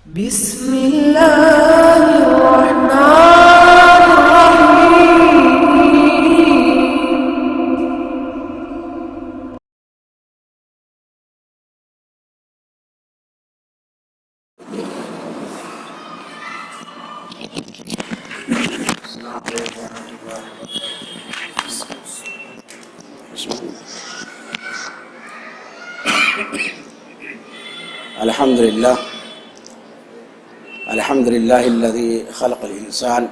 بسم اللہ الرحمن الرحیم۔ الحمد لله الذي خلق الإنسان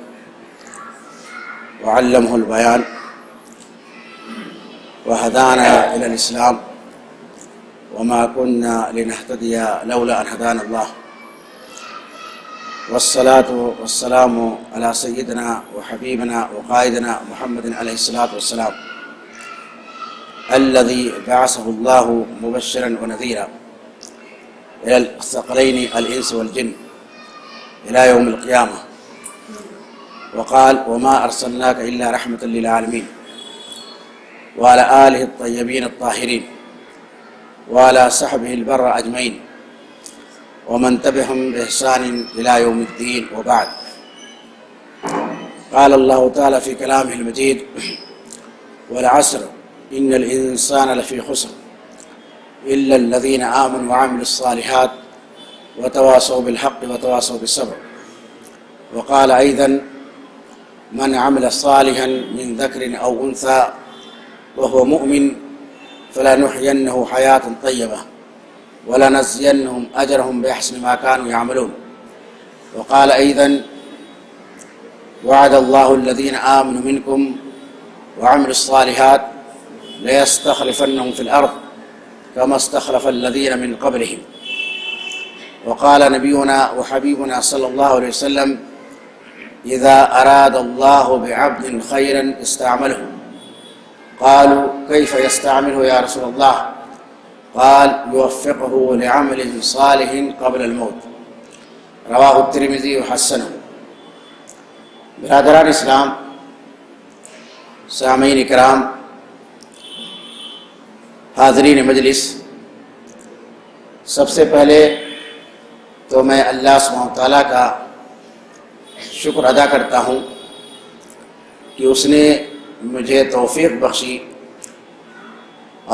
وعلمه البيان وهدانا إلى الإسلام وما كنا لنهتدي لولا أن هدانا الله، والصلاة والسلام على سيدنا وحبيبنا وقائدنا محمد عليه الصلاة والسلام الذي بعثه الله مبشرا ونذيرا إلى الثقلين الإنس والجن إلى يوم القيامة، وقال: وما أرسلناك إلا رحمة للعالمين، وعلى آله الطيبين الطاهرين، وعلى صحبه البر أجمعين، ومن تبعهم بإحسان إلى يوم الدين، وبعد. قال الله تعالى في كلامه المجيد: والعصر إن الإنسان لفي خسر إلا الذين آمنوا وعملوا الصالحات وتواصوا بالحق وتواصوا بالصبر. وقال أيضا: من عمل صالحا من ذكر أو أنثى وهو مؤمن فلنحيينه حياة طيبة ولنجزينهم أجرهم بأحسن ما كانوا يعملون. وقال أيضا: وعد الله الذين آمنوا منكم وعملوا الصالحات ليستخلفنهم في الأرض كما استخلف الذين من قبلهم. وقال نبينا وحبيبنا صلى الله عليه وسلم: إذا أراد الله بعبد خيرا استعمله. قالوا: كيف يستعمله يا رسول الله؟ قال: يوفقه لعمل صالح قبل الموت. رواہ الترمذی وحسنہ. برادران اسلام، سامعین اکرام، حاضرین مجلس، سب سے پہلے تو میں اللہ سبحانہ تعالیٰ کا شکر ادا کرتا ہوں کہ اس نے مجھے توفیق بخشی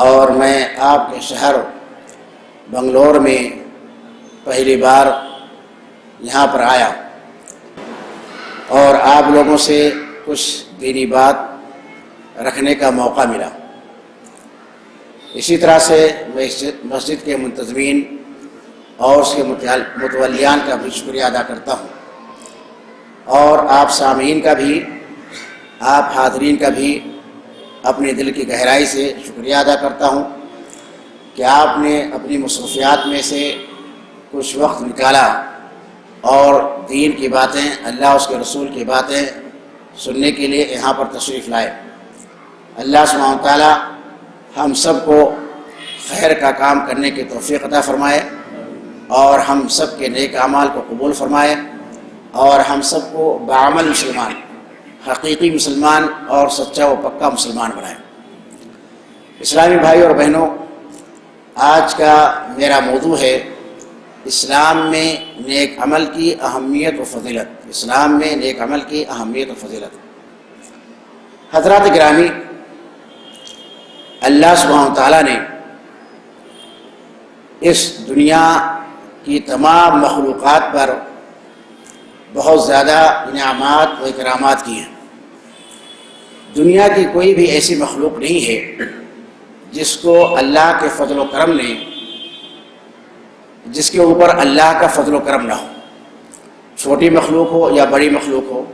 اور میں آپ کے شہر بنگلور میں پہلی بار یہاں پر آیا اور آپ لوگوں سے کچھ دینی بات رکھنے کا موقع ملا. اسی طرح سے میں مسجد کے منتظمین اور اس کے متولیان کا بھی شکریہ ادا کرتا ہوں، اور آپ سامعین کا بھی، آپ حاضرین کا بھی اپنے دل کی گہرائی سے شکریہ ادا کرتا ہوں کہ آپ نے اپنی مصروفیات میں سے کچھ وقت نکالا اور دین کی باتیں، اللہ اس کے رسول کی باتیں سننے کے لیے یہاں پر تشریف لائے. اللہ سبحانہ تعالیٰ ہم سب کو خیر کا کام کرنے کی توفیق عطا فرمائے اور ہم سب کے نیک اعمال کو قبول فرمائے اور ہم سب کو بعمل مسلمان، حقیقی مسلمان اور سچا و پکا مسلمان بنائے. اسلامی بھائی اور بہنوں، آج کا میرا موضوع ہے اسلام میں نیک عمل کی اہمیت و فضیلت. اسلام میں نیک عمل کی اہمیت و فضیلت. حضرات گرامی، اللہ سبحانہ تعالیٰ نے اس دنیا کی تمام مخلوقات پر بہت زیادہ انعامات و اکرامات کی ہیں. دنیا کی کوئی بھی ایسی مخلوق نہیں ہے جس کو اللہ کے فضل و کرم نے، جس کے اوپر اللہ کا فضل و کرم نہ ہو. چھوٹی مخلوق ہو یا بڑی مخلوق ہو،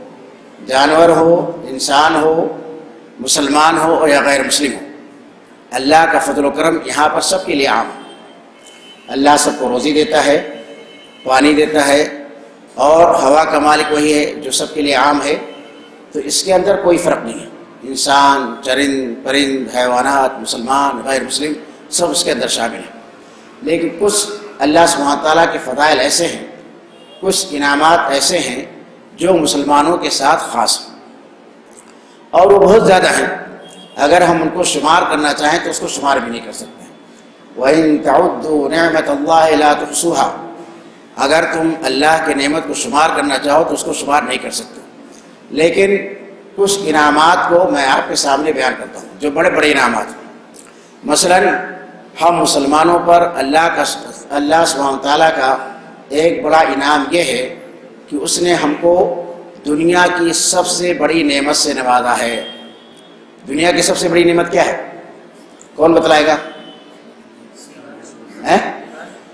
جانور ہو، انسان ہو، مسلمان ہو یا غیر مسلم ہو، اللہ کا فضل و کرم یہاں پر سب کے لیے عام ہے. اللہ سب کو روزی دیتا ہے، پانی دیتا ہے، اور ہوا کا مالک وہی ہے جو سب کے لیے عام ہے. تو اس کے اندر کوئی فرق نہیں ہے. انسان، چرند، پرند، حیوانات، مسلمان، غیر مسلم، سب اس کے اندر شامل ہیں. لیکن کچھ اللہ سبحانہ تعالیٰ کے فضائل ایسے ہیں، کچھ انعامات ایسے ہیں جو مسلمانوں کے ساتھ خاص ہیں، اور وہ بہت زیادہ ہیں. اگر ہم ان کو شمار کرنا چاہیں تو اس کو شمار بھی نہیں کر سکتے. وَإِن تَعُدُّوا نِعْمَةَ اللَّهِ لَا تُحْصُوهَا. اگر تم اللہ کی نعمت کو شمار کرنا چاہو تو اس کو شمار نہیں کر سکتے. لیکن کچھ انعامات کو میں آپ کے سامنے بیان کرتا ہوں جو بڑے بڑے انعامات ہیں. مثلاً ہم مسلمانوں پر اللہ سبحانہ وتعالیٰ کا ایک بڑا انعام یہ ہے کہ اس نے ہم کو دنیا کی سب سے بڑی نعمت سے نوازا ہے. دنیا کی سب سے بڑی نعمت کیا ہے؟ کون بتلائے گا؟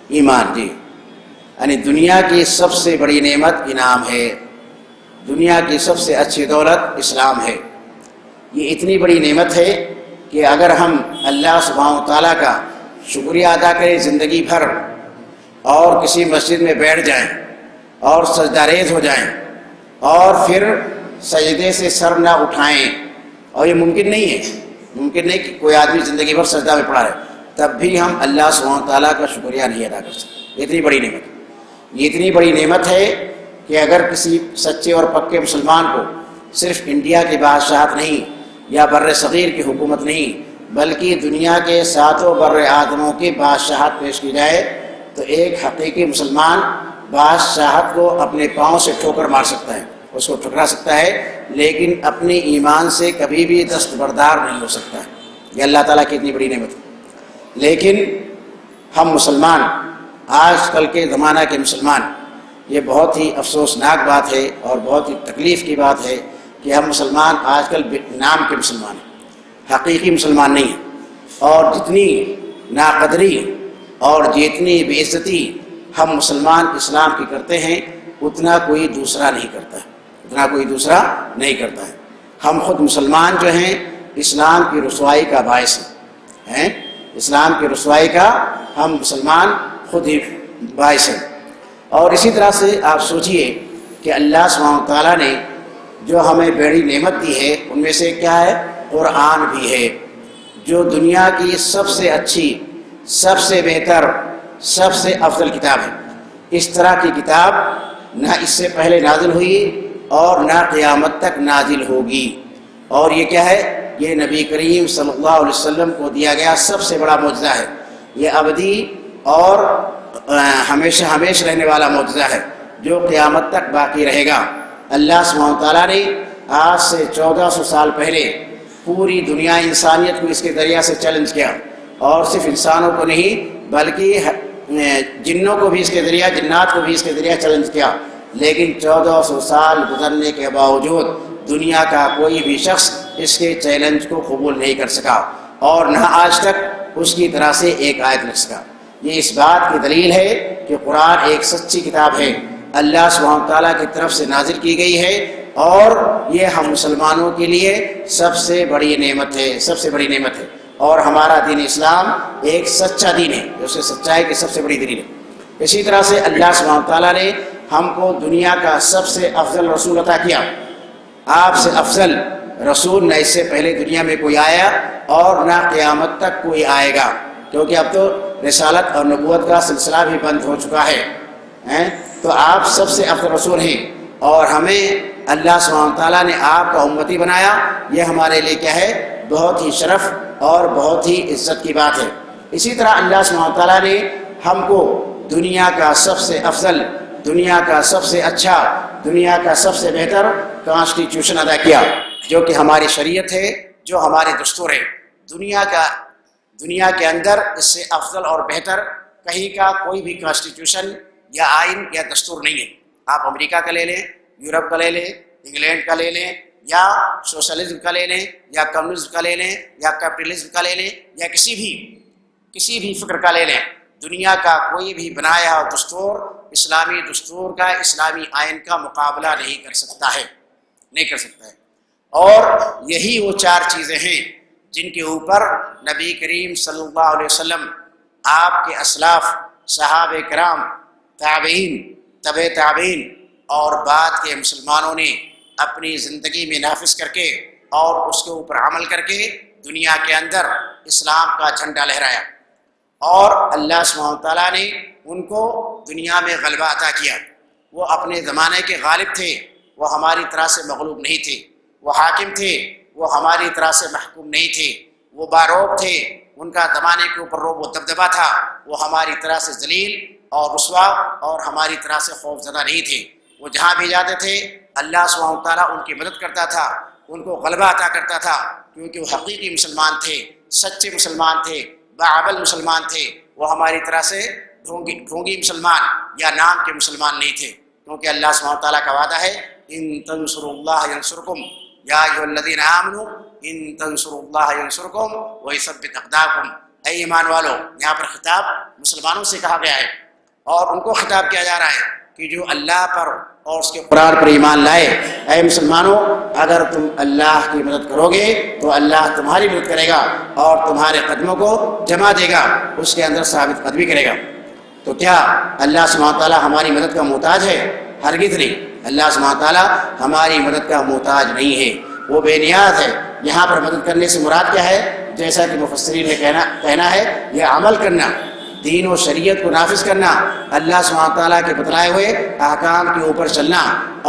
ایمان. جی، یعنی دنیا کی سب سے بڑی نعمت انعام ہے. دنیا کی سب سے اچھی دولت اسلام ہے. یہ اتنی بڑی نعمت ہے کہ اگر ہم اللہ سبحانہ تعالیٰ کا شکریہ ادا کریں زندگی بھر اور کسی مسجد میں بیٹھ جائیں اور سجدہ ریز ہو جائیں اور پھر سجدے سے سر نہ اٹھائیں، اور یہ ممکن نہیں ہے، ممکن نہیں کہ کوئی آدمی زندگی بھر سجدہ میں پڑا رہے، تب بھی ہم اللہ سبحانہ تعالیٰ کا شکریہ نہیں ادا کر سکتے. اتنی بڑی نعمت. یہ اتنی بڑی نعمت ہے کہ اگر کسی سچے اور پکے مسلمان کو صرف انڈیا کی بادشاہت نہیں یا بر صغیر کی حکومت نہیں بلکہ دنیا کے ساتوں بر اعظموں کی بادشاہت پیش کی جائے تو ایک حقیقی مسلمان بادشاہت کو اپنے پاؤں سے ٹھوکر مار سکتا ہے، اس کو ٹھکرا سکتا ہے، لیکن اپنے ایمان سے کبھی بھی دستبردار نہیں ہو سکتا ہے. یہ اللہ تعالیٰ کی اتنی بڑی نعمت ہے. لیکن ہم مسلمان، آج کل کے زمانہ کے مسلمان، یہ بہت ہی افسوسناک بات ہے اور بہت ہی تکلیف کی بات ہے کہ ہم مسلمان آج کل نام کے مسلمان ہیں، حقیقی مسلمان نہیں ہیں. اور جتنی ناقدری اور جتنی بے عزتی ہم مسلمان اسلام کی کرتے ہیں اتنا کوئی دوسرا نہیں کرتا ہے، اتنا کوئی دوسرا نہیں کرتا ہے. ہم خود مسلمان جو ہیں اسلام کی رسوائی کا باعث ہیں، اسلام کی رسوائی کا ہم مسلمان خود ہی باعث ہیں. اور اسی طرح سے آپ سوچئے کہ اللہ سبحانہ تعالیٰ نے جو ہمیں بڑی نعمت دی ہے ان میں سے کیا ہے؟ قرآن بھی ہے، جو دنیا کی سب سے اچھی، سب سے بہتر، سب سے افضل کتاب ہے. اس طرح کی کتاب نہ اس سے پہلے نازل ہوئی اور نہ قیامت تک نازل ہوگی. اور یہ کیا ہے؟ یہ نبی کریم صلی اللہ علیہ وسلم کو دیا گیا سب سے بڑا معجزہ ہے. یہ ابدی اور ہمیشہ ہمیشہ رہنے والا معجزہ ہے جو قیامت تک باقی رہے گا. اللہ سبحانہ تعالیٰ نے آج سے 1400 سال پہلے پوری دنیا انسانیت کو اس کے ذریعہ سے چیلنج کیا، اور صرف انسانوں کو نہیں بلکہ جنوں کو بھی اس کے ذریعہ، جنات کو بھی اس کے ذریعہ چیلنج کیا. لیکن 1400 سال گزرنے کے باوجود دنیا کا کوئی بھی شخص اس کے چیلنج کو قبول نہیں کر سکا اور نہ آج تک اس کی طرح سے ایک آیت لکھ سکا. یہ اس بات کی دلیل ہے کہ قرآن ایک سچی کتاب ہے، اللہ سبحانہ تعالیٰ کی طرف سے نازل کی گئی ہے، اور یہ ہم مسلمانوں کے لیے سب سے بڑی نعمت ہے، سب سے بڑی نعمت ہے. اور ہمارا دین اسلام ایک سچا دین ہے، جو سے سچائی کی سب سے بڑی دلیل ہے. اسی طرح سے اللہ سبحانہ تعالیٰ نے ہم کو دنیا کا سب سے افضل رسول عطا کیا. آپ سے افضل رسول نہ اس سے پہلے دنیا میں کوئی آیا اور نہ قیامت تک کوئی آئے گا، کیونکہ اب تو رسالت اور نبوت کا سلسلہ بھی بند ہو چکا ہے. تو آپ سب سے افضل رسول ہیں، اور ہمیں اللہ سبحانہ تعالیٰ نے آپ کا امتی بنایا. یہ ہمارے لیے کیا ہے؟ بہت ہی شرف اور بہت ہی عزت کی بات ہے. اسی طرح اللہ سبحانہ تعالیٰ نے ہم کو دنیا کا سب سے افضل، دنیا کا سب سے اچھا، دنیا کا سب سے بہتر کانسٹیٹیوشن ادا کیا، جو کہ ہماری شریعت ہے، جو ہمارے دستور ہے. دنیا کے اندر اس سے افضل اور بہتر کہیں کا کوئی بھی کانسٹیٹیوشن یا آئین یا دستور نہیں ہے. آپ امریکہ کا لے لیں، یورپ کا لے لیں، انگلینڈ کا لے لیں، یا سوشلزم کا لے لیں، یا کمیونزم کا لے لیں، یا کیپٹلزم کا لے لیں، یا کسی بھی فکر کا لے لیں. دنیا کا کوئی بھی بنایا ہوا دستور اسلامی دستور کا، اسلامی آئین کا مقابلہ نہیں کر سکتا ہے. اور یہی وہ 4 چیزیں ہیں جن کے اوپر نبی کریم صلی اللہ علیہ وسلم، آپ کے اسلاف، صحابہ کرام، تابعین، تبع تابعین اور بعد کے مسلمانوں نے اپنی زندگی میں نافذ کر کے اور اس کے اوپر عمل کر کے دنیا کے اندر اسلام کا جھنڈا لہرایا. اور اللہ سبحانہ تعالیٰ نے ان کو دنیا میں غلبہ عطا کیا. وہ اپنے زمانے کے غالب تھے، وہ ہماری طرح سے مغلوب نہیں تھے. وہ حاکم تھے، وہ ہماری طرح سے محکوم نہیں تھے. وہ باروب تھے، ان کا زمانے کے اوپر روب و دبدبہ تھا، وہ ہماری طرح سے ذلیل اور رسوا اور ہماری طرح سے خوف زدہ نہیں تھے۔ وہ جہاں بھی جاتے تھے اللہ سبحانہ و تعالیٰ ان کی مدد کرتا تھا، ان کو غلبہ عطا کرتا تھا، کیونکہ وہ حقیقی مسلمان تھے، سچے مسلمان تھے، باعمل مسلمان تھے۔ وہ ہماری طرح سے ڈھونگی مسلمان یا نام کے مسلمان نہیں تھے، کیونکہ اللہ سبحانہ و تعالیٰ کا وعدہ ہے ان تنصروا اللہ ینصرکم یا ایھا الذین آمنوا ان تنصروا اللہ ینصرکم ویثبت اقدامکم۔ اے ایمان والو، یہاں پر خطاب مسلمانوں سے کہا گیا ہے اور ان کو خطاب کیا جا رہا ہے کہ جو اللہ پر اور اس کے قرآن پر ایمان لائے۔ اے مسلمانوں، اگر تم اللہ کی مدد کرو گے تو اللہ تمہاری مدد کرے گا اور تمہارے قدموں کو جمع دے گا، اس کے اندر ثابت قدمی کرے گا۔ تو کیا اللہ سبحانہ تعالیٰ ہماری مدد کا محتاج ہے؟ ہرگز نہیں، اللہ سبحانہ تعالیٰ ہماری مدد کا محتاج نہیں ہے، وہ بے نیاز ہے۔ یہاں پر مدد کرنے سے مراد کیا ہے؟ جیسا کہ مفسرین نے کہنا ہے، یہ عمل کرنا، دین و شریعت کو نافذ کرنا، اللہ سبحانہ تعالیٰ کے بتلائے ہوئے احکام کے اوپر چلنا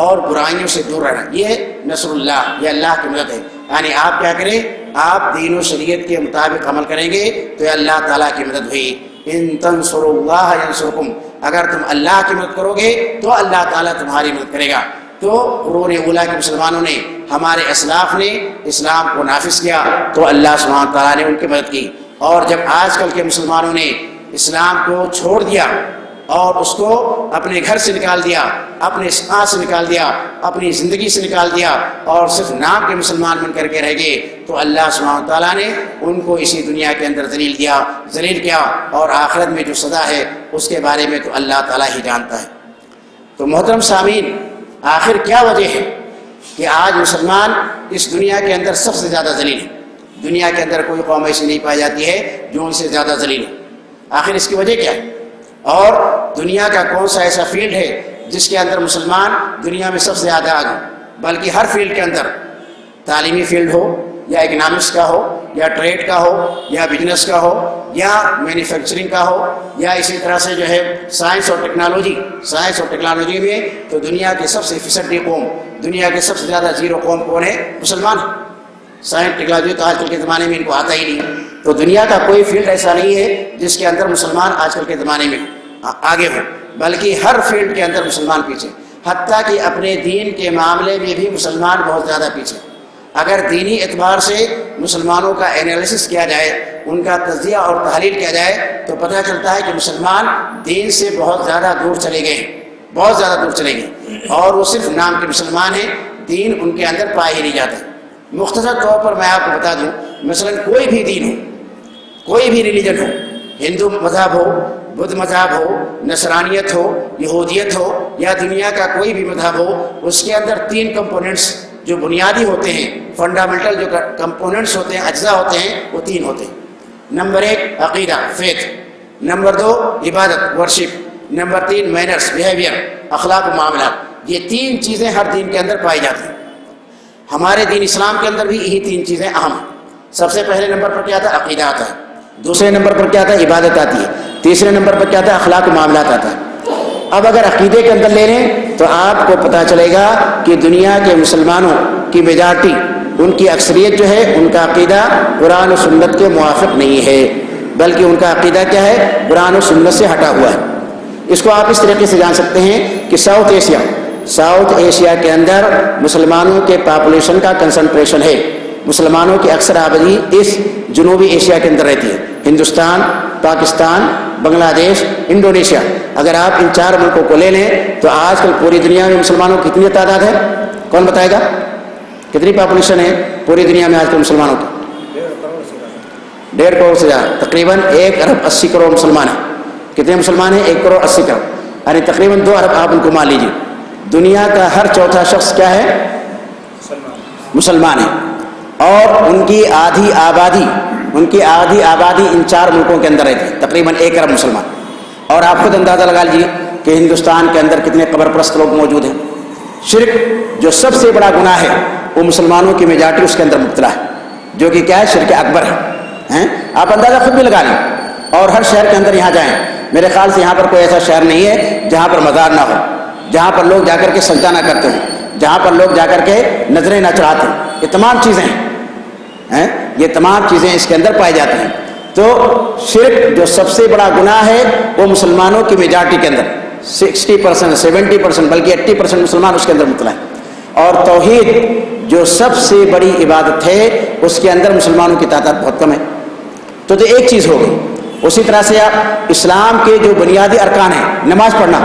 اور برائیوں سے دور رہنا، یہ نصر اللہ، یہ اللہ کی مدد ہے۔ یعنی آپ کیا کریں؟ آپ دین و شریعت کے مطابق عمل کریں گے تو یہ اللہ تعالیٰ کی مدد ہوئی۔ ان تنصروا اللہ ینصرکم، اگر تم اللہ کی مدد کرو گے تو اللہ تعالیٰ تمہاری مدد کرے گا۔ تو قرون اولیٰ کے مسلمانوں نے، ہمارے اسلاف نے اسلام کو نافذ کیا تو اللہ سبحانہ تعالیٰ نے ان کی مدد کی، اور جب آج کل کے مسلمانوں نے اسلام کو چھوڑ دیا اور اس کو اپنے گھر سے نکال دیا، اپنے سماج سے نکال دیا، اپنی زندگی سے نکال دیا اور صرف نام کے مسلمان بن کر کے رہ گئے، تو اللہ سبحانہ تعالیٰ نے ان کو اسی دنیا کے اندر ذلیل کیا، اور آخرت میں جو سزا ہے اس کے بارے میں تو اللہ تعالیٰ ہی جانتا ہے۔ تو محترم سامعین، آخر کیا وجہ ہے کہ آج مسلمان اس دنیا کے اندر سب سے زیادہ ذلیل ہے؟ دنیا کے اندر کوئی قوم ایسی نہیں پائی جاتی ہے جو ان سے زیادہ ذلیل ہے۔ آخر اس کی وجہ کیا ہے؟ اور دنیا کا کون سا ایسا فیلڈ ہے جس کے اندر مسلمان دنیا میں سب سے زیادہ آگے؟ بلکہ ہر فیلڈ کے اندر، تعلیمی فیلڈ ہو یا اکنامکس کا ہو یا ٹریڈ کا ہو یا بزنس کا ہو یا مینوفیکچرنگ کا ہو یا اسی طرح سے جو ہے سائنس اور ٹیکنالوجی میں، تو دنیا کے سب سے فیصدی قوم، دنیا کے سب سے زیادہ زیرو قوم کون ہے؟ مسلمان۔ سائنس ٹیکنالوجی تو آج کل کے زمانے میں ان کو آتا ہی نہیں، تو دنیا کا کوئی فیلڈ ایسا نہیں ہے جس کے اندر مسلمان آج کل کے زمانے میں آگے ہو، بلکہ ہر فیلڈ کے اندر مسلمان پیچھے، حتیٰ کہ اپنے دین کے معاملے میں بھی مسلمان بہت زیادہ پیچھے۔ اگر دینی اعتبار سے مسلمانوں کا انالیسس کیا جائے، ان کا تجزیہ اور تحلیل کیا جائے، تو پتہ چلتا ہے کہ مسلمان دین سے بہت زیادہ دور چلے گئے، اور وہ صرف نام کے مسلمان ہیں، دین ان کے اندر پایا ہی نہیں جاتا۔ مختصر طور پر میں آپ کو بتا دوں، مثلا کوئی بھی دین ہو، کوئی بھی ریلیجن ہو، ہندو مذہب ہو، بدھ مذہب ہو، نصرانیت ہو، یہودیت ہو یا دنیا کا کوئی بھی مذہب ہو، اس کے اندر 3 کمپوننٹس جو بنیادی ہوتے ہیں، فنڈامنٹل جو کمپوننٹس ہوتے ہیں، اجزاء ہوتے ہیں، وہ 3 ہوتے ہیں۔ نمبر 1 عقیدہ، فیتھ، نمبر 2 عبادت، ورشپ، نمبر 3 مینرز، بیہیویئر، اخلاق و معاملات۔ یہ 3 چیزیں ہر دین کے اندر پائی جاتی ہیں۔ ہمارے دین اسلام کے اندر بھی یہی 3 چیزیں اہم ہیں۔ سب سے پہلے نمبر پر کیا آتا ہے؟ عقیدہ آتا ہے، دوسرے نمبر پر کیا آتا ہے؟ عبادت آتی ہے، تیسرے نمبر پر کیا آتا ہے؟ اخلاق و معاملات آتا ہے۔ اب اگر عقیدے کے اندر لے لیں تو آپ کو پتہ چلے گا کہ دنیا کے مسلمانوں کی میجارٹی، ان کی اکثریت جو ہے، ان کا عقیدہ قرآن و سنت کے موافق نہیں ہے، بلکہ ان کا عقیدہ کیا ہے؟ قرآن و سنت سے ہٹا ہوا ہے۔ اس کو آپ اس طریقے سے جان سکتے ہیں کہ ساؤتھ ایشیا کے اندر مسلمانوں کے پاپولیشن کا کنسنٹریشن ہے، مسلمانوں کی اکثر آبادی اس جنوبی ایشیا کے اندر رہتی ہے، ہندوستان، پاکستان، بنگلہ دیش، انڈونیشیا۔ اگر آپ ان 4 ملکوں کو لے لیں تو آج کل پوری دنیا میں مسلمانوں کی کتنی تعداد ہے؟ کون بتائے گا؟ کتنی پاپولیشن ہے پوری دنیا میں آج کل مسلمانوں کی؟ 1.5 کروڑ سے زیادہ، تقریباً 1 ارب 80 کروڑ مسلمان ہیں۔ کتنے مسلمان ہیں؟ 1 کروڑ 80 کروڑ، یعنی تقریباً 2 ارب آپ ان کو مان لیجیے۔ دنیا کا ہر چوتھا شخص کیا ہے؟ مسلمان ہے، اور ان کی آدھی آبادی ان 4 ملکوں کے اندر رہتی ہے، تقریباً 1 ارب مسلمان۔ اور آپ خود اندازہ لگا لیجیے کہ ہندوستان کے اندر کتنے قبر پرست لوگ موجود ہیں۔ شرک جو سب سے بڑا گناہ ہے، وہ مسلمانوں کی میجارٹی اس کے اندر مبتلا ہے، جو کہ کیا ہے؟ شرک اکبر ہے۔ آپ اندازہ خود بھی لگا لیں، اور ہر شہر کے اندر یہاں جائیں، میرے خیال سے یہاں پر کوئی ایسا شہر نہیں ہے جہاں پر مزار نہ ہو، جہاں پر لوگ جا کر کے سجدہ نہ کرتے ہوں، جہاں پر لوگ جا کر کے نظریں نہ چڑھاتے ہیں۔ یہ تمام چیزیں ہیں، یہ تمام چیزیں اس کے اندر پائی جاتی ہیں۔ تو شرک جو سب سے بڑا گناہ ہے وہ مسلمانوں کی میجارٹی کے اندر 60%، 70%، بلکہ 80% مسلمان اس کے اندر مبتلا ہیں. اور توحید جو سب سے بڑی عبادت ہے اس کے اندر مسلمانوں کی تعداد بہت کم ہے. تو ایک چیز ہو گئی. اسی طرح سے آپ اسلام کے جو بنیادی ارکان ہیں، نماز پڑھنا،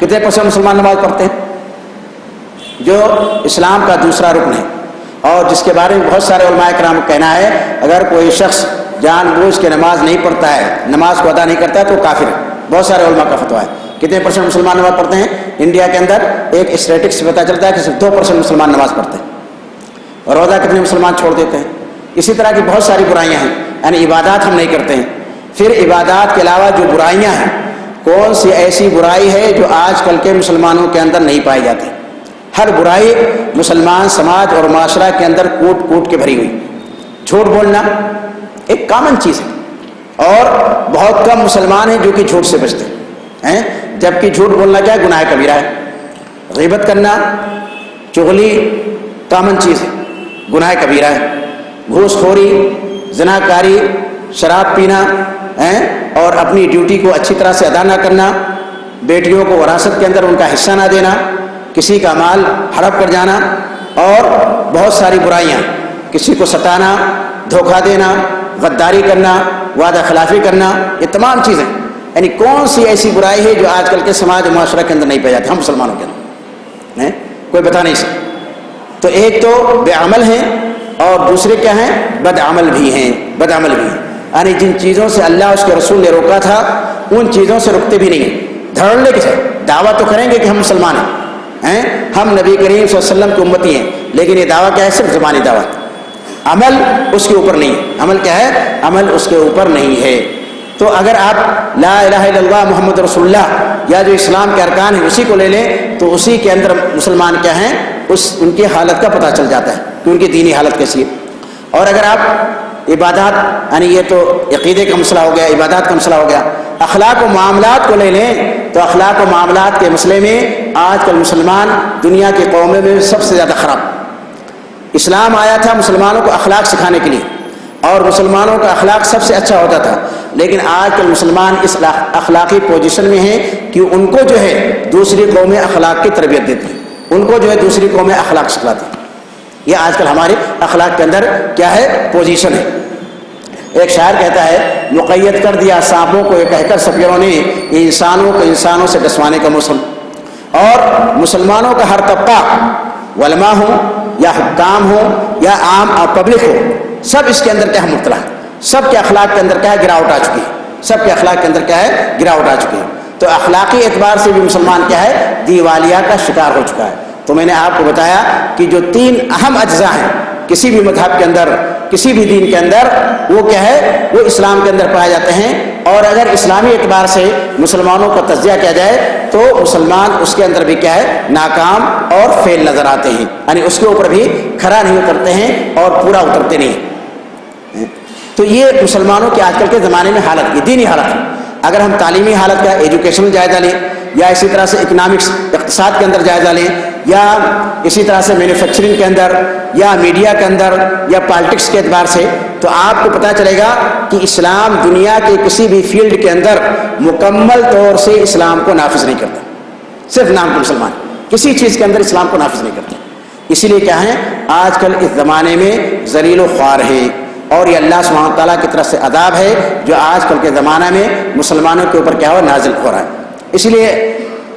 کتنے % مسلمان نماز پڑھتے ہیں؟ جو اسلام کا دوسرا رکن ہے، اور جس کے بارے میں بہت سارے علماء کرام کا کہنا ہے اگر کوئی شخص جان بوجھ کے نماز نہیں پڑھتا ہے، نماز کو ادا نہیں کرتا ہے تو کافر ہے. بہت سارے علماء کا فتویٰ ہے. کتنے % مسلمان نماز پڑھتے ہیں؟ انڈیا کے اندر ایک اسٹیٹکس سے پتہ چلتا ہے کہ صرف 2% مسلمان نماز پڑھتے ہیں. اور روزہ کتنے مسلمان چھوڑ دیتے ہیں. اسی طرح کی بہت ساری برائیاں ہیں، یعنی عبادات ہم نہیں کرتے ہیں. پھر عبادات کے علاوہ جو برائیاں ہیں، کون سی ایسی برائی ہے جو آج کل کے مسلمانوں کے اندر نہیں پائی جاتی؟ ہر برائی مسلمان سماج اور معاشرہ کے اندر کوٹ کوٹ کے بھری ہوئی. جھوٹ بولنا ایک کامن چیز ہے، اور بہت کم مسلمان ہیں جو کہ جھوٹ سے بچتے ہیں، جبکہ جھوٹ بولنا کیا ہے؟ گناہ کبیرہ ہے. غیبت کرنا، چغلی کامن چیز ہے، گناہ کبیرہ ہے. گھوس خوری، زنا کاری، شراب پینا، اور اپنی ڈیوٹی کو اچھی طرح سے ادا نہ کرنا، بیٹیوں کو وراثت کے اندر ان کا حصہ نہ دینا، کسی کا مال ہڑپ کر جانا، اور بہت ساری برائیاں، کسی کو ستانا، دھوکہ دینا، غداری کرنا، وعدہ خلافی کرنا، یہ تمام چیزیں. یعنی کون سی ایسی برائی ہے جو آج کل کے سماج و معاشرہ کے اندر نہیں پائی جاتی؟ ہم مسلمانوں کے اندر کوئی بتا نہیں سکتا. تو ایک تو بے عمل ہیں، اور دوسرے کیا ہیں؟ بد عمل بھی ہیں. بد عمل بھی ہیں، یعنی جن چیزوں سے اللہ اس کے رسول نے روکا تھا ان چیزوں سے رکتے بھی نہیں ہیں. دھڑلے کے ساتھ دعویٰ تو کریں گے کہ ہم مسلمان ہیں، ہم نبی کریم صلی اللہ علیہ وسلم کی امتی ہیں، لیکن یہ دعویٰ کیا ہے؟ صرف زبانی دعویٰ. عمل اس کے اوپر نہیں ہے. عمل کیا ہے؟ عمل اس کے اوپر نہیں ہے. تو اگر آپ لا الہ الا اللہ محمد رسول اللہ یا جو اسلام کے ارکان ہیں اسی کو لے لیں تو اسی کے اندر مسلمان کیا ہیں ان کی حالت کا پتہ چل جاتا ہے کہ ان کی دینی حالت کیسی ہے. اور اگر آپ عبادات، یعنی یہ تو عقیدے کا مسئلہ ہو گیا، عبادات کا مسئلہ ہو گیا، اخلاق و معاملات کو لے لیں تو اخلاق و معاملات کے مسئلے میں آج کل مسلمان دنیا کی قوموں میں سب سے زیادہ خراب. اسلام آیا تھا مسلمانوں کو اخلاق سکھانے کے لیے، اور مسلمانوں کا اخلاق سب سے اچھا ہوتا تھا، لیکن آج کل مسلمان اس اخلاقی پوزیشن میں ہیں کہ ان کو جو ہے دوسری قومیں اخلاق کی تربیت دیتی ہیں، ان کو جو ہے دوسری قومیں اخلاق سکھلاتی ہیں. یہ آج کل ہمارے اخلاق کے اندر کیا ہے؟ پوزیشن ہے. ایک شاعر کہتا ہے مقید کر دیا سانپوں کو یہ کہہ کر سپیروں نے انسانوں کو انسانوں سے ڈسوانے کا موسم. اور مسلمانوں کا ہر طبقہ، علماء ہو یا حکام ہو یا عام اور پبلک ہو، سب اس کے اندر کیا ہے؟ مبتلا ہے. سب کے اخلاق کے اندر کیا ہے؟ گراوٹ آ چکی ہے. سب کے اخلاق کے اندر کیا ہے؟ گراوٹ آ چکی ہے. تو اخلاقی اعتبار سے بھی مسلمان کیا ہے؟ دیوالیہ کا شکار ہو چکا ہے. تو میں نے آپ کو بتایا کہ جو 3 اہم اجزاء ہیں کسی بھی مذہب کے اندر، کسی بھی دین کے اندر، وہ کیا ہے؟ وہ اسلام کے اندر پائے جاتے ہیں. اور اگر اسلامی اعتبار سے مسلمانوں کا تجزیہ کیا جائے تو مسلمان اس کے اندر بھی کیا ہے؟ ناکام اور فیل نظر آتے ہیں، یعنی اس کے اوپر بھی کھرا نہیں اترتے ہیں اور پورا اترتے نہیں. تو یہ مسلمانوں کے آج کل کے زمانے میں حالت کی دینی حالت ہے. اگر ہم تعلیمی حالت کا ایجوکیشنل جائزہ لیں، یا اسی طرح سے اکنامکس اقتصاد کے اندر جائزہ لیں، یا اسی طرح سے مینوفیکچرنگ کے اندر، یا میڈیا کے اندر، یا پالیٹکس کے اعتبار سے، تو آپ کو پتہ چلے گا کہ اسلام دنیا کے کسی بھی فیلڈ کے اندر مکمل طور سے اسلام کو نافذ نہیں کرتا. صرف نام کے مسلمان کسی چیز کے اندر اسلام کو نافذ نہیں کرتا. اسی لیے کیا ہے؟ آج کل اس زمانے میں ذلیل و خوار ہیں، اور یہ اللہ سبحانہ تعالیٰ کی طرف سے عذاب ہے جو آج کل کے زمانہ میں مسلمانوں کے اوپر کیا ہوا؟ نازل ہو رہا ہے. اس لیے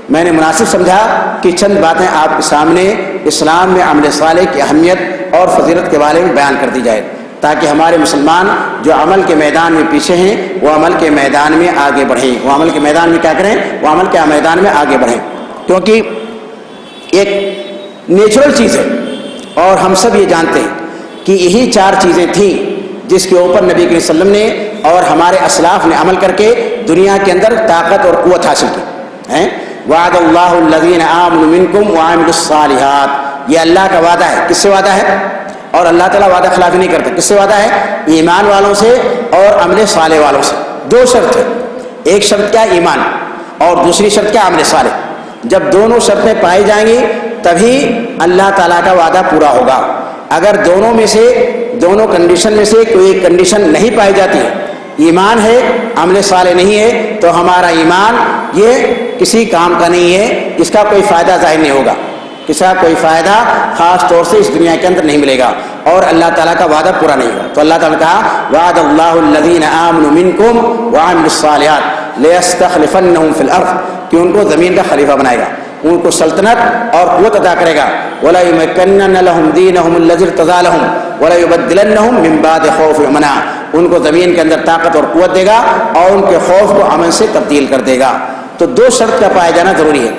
میں نے مناسب سمجھا کہ چند باتیں آپ کے سامنے اسلام میں عمل صالح کی اہمیت اور فضیلت کے بارے میں بیان کر دی جائے، تاکہ ہمارے مسلمان جو عمل کے میدان میں پیچھے ہیں وہ عمل کے میدان میں آگے بڑھیں. وہ عمل کے میدان میں کیا کریں؟ وہ عمل کے میدان میں آگے بڑھیں، کیونکہ ایک نیچرل چیز ہے، اور ہم سب یہ جانتے ہیں کہ یہی 4 چیزیں تھیں جس کے اوپر نبی کریم صلی اللہ علیہ وسلم نے اور ہمارے اسلاف نے عمل کر کے دنیا کے اندر طاقت اور قوت حاصل کی. وعد اللہ الذین آمنوا منکم وعملوا الصالحات، یہ اللہ کا وعدہ ہے. کس سے وعدہ ہے؟ اور اللہ تعالیٰ وعدہ خلافی نہیں کرتا. کس سے وعدہ ہے؟ ایمان والوں سے اور عمل صالح والوں سے. 2 شرط ہے، ایک شرط کیا؟ ایمان، اور دوسری شرط کیا؟ عمل صالح. جب دونوں شرطیں پائی جائیں گی تبھی اللہ تعالیٰ کا وعدہ پورا ہوگا. اگر دونوں میں سے، دونوں کنڈیشن میں سے کوئی ایک کنڈیشن نہیں پائی جاتی ہے ایمان ہے عمل صالح نہیں ہے تو ہمارا ایمان یہ کسی کام کا نہیں ہے، اس کا کوئی فائدہ ظاہر نہیں ہوگا، اس کا کوئی فائدہ خاص طور سے اس دنیا کے اندر نہیں ملے گا اور اللہ تعالیٰ کا وعدہ پورا نہیں ہوگا۔ تو اللہ تعالیٰ نے کہا وعد اللہ الذین آمنوا منکم وعملوا الصالحات لیستخلفنہم فی الارض، کہ ان کو زمین کا خلیفہ بنائے گا، ان کو سلطنت اور قوت عطا کرے گا۔ وَلَيُمَكَّنَّنَّ لَهُمْ دِينَهُمُ الَّذِي ارْتَضَىٰ لَهُمْ وَلَيُبَدِّلَنَّهُمْ مِن بَعْدِ خَوْفِهِمْ أَمْنًا، ان کو زمین کے اندر طاقت اور قوت دے گا اور ان کے خوف کو امن سے تبدیل کر دے گا۔ تو دو شرط کا پایا جانا ضروری ہے،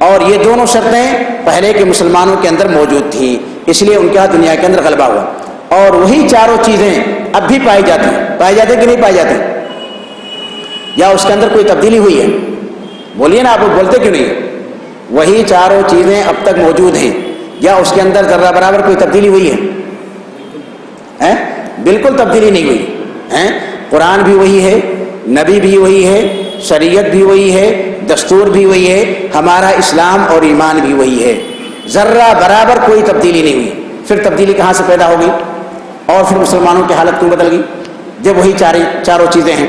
اور یہ دونوں شرطیں پہلے کے مسلمانوں کے اندر موجود تھیں، اس لیے ان کا دنیا کے اندر غلبہ ہوا، اور وہی چاروں چیزیں اب بھی پائی جاتی ہیں کہ نہیں پائی جاتی، یا اس کے اندر کوئی تبدیلی ہوئی ہے؟ بولیے نا، آپ بولتے کیوں نہیں؟ وہی چاروں چیزیں اب تک موجود ہیں، یا اس کے اندر ذرہ برابر کوئی تبدیلی ہوئی ہے؟ بالکل تبدیلی نہیں ہوئی ہے۔ قرآن بھی وہی ہے، نبی بھی وہی ہے، شریعت بھی وہی ہے، دستور بھی وہی ہے، ہمارا اسلام اور ایمان بھی وہی ہے، ذرہ برابر کوئی تبدیلی نہیں ہوئی۔ پھر تبدیلی کہاں سے پیدا ہوگی؟ اور پھر مسلمانوں کی حالت کیوں بدل گئی جب وہی چاروں چیزیں ہیں؟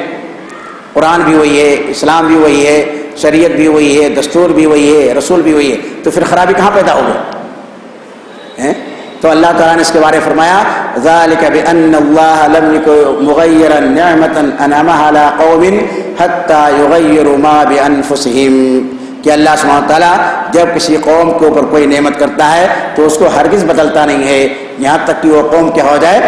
قرآن بھی وہی ہے، اسلام بھی وہی ہے، شریعت بھی وہی ہے، دستور بھی وہی ہے، رسول بھی وہی ہے، تو پھر خرابی کہاں پیدا ہوگی؟ تو اللہ تعالیٰ نے اس کے بارے میں فرمایا ذَلِكَ بِأَنَّ اللَّهَ لَمْ يَكُن مُغَيِّرًا نِعْمَةً أَنْعَمَهَا عَلَىٰ قَوْمٍ حَتَّىٰ يُغَيِّرُوا مَا بِأَنفُسِهِمْ، کہ اللہ سبحانہ تعالیٰ جب کسی قوم کے اوپر کوئی نعمت کرتا ہے تو اس کو ہرگز بدلتا نہیں ہے یہاں تک کہ وہ قوم کیا ہو جائے،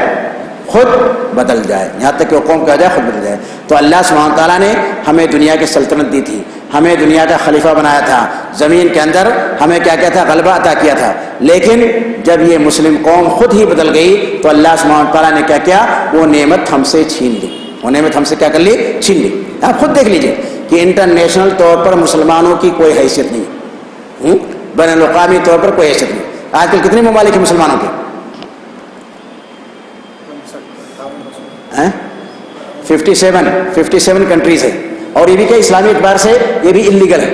خود بدل جائے، یہاں تک کہ وہ قوم کیا ہو جائے، خود بدل جائے۔ تو اللہ سبحانہ تعالیٰ نے ہمیں دنیا کی سلطنت دی تھی، ہمیں دنیا کا خلیفہ بنایا تھا، زمین کے اندر ہمیں کیا کیا تھا، غلبہ عطا کیا تھا، لیکن جب یہ مسلم قوم خود ہی بدل گئی تو اللہ سبحانہ تعالیٰ نے کیا کیا، وہ نعمت ہم سے چھین لی، وہ نعمت ہم سے کیا کر لی، چھین لی۔ آپ خود دیکھ لیجئے کہ انٹرنیشنل طور پر مسلمانوں کی کوئی حیثیت نہیں، بین الاقوامی طور پر کوئی حیثیت نہیں۔ آج کل کتنے ممالک ہیں مسلمانوں کے؟ 57 کنٹریز ہے، اور یہ بھی کہ اسلامی اعتبار سے یہ بھی انلیگل ہے،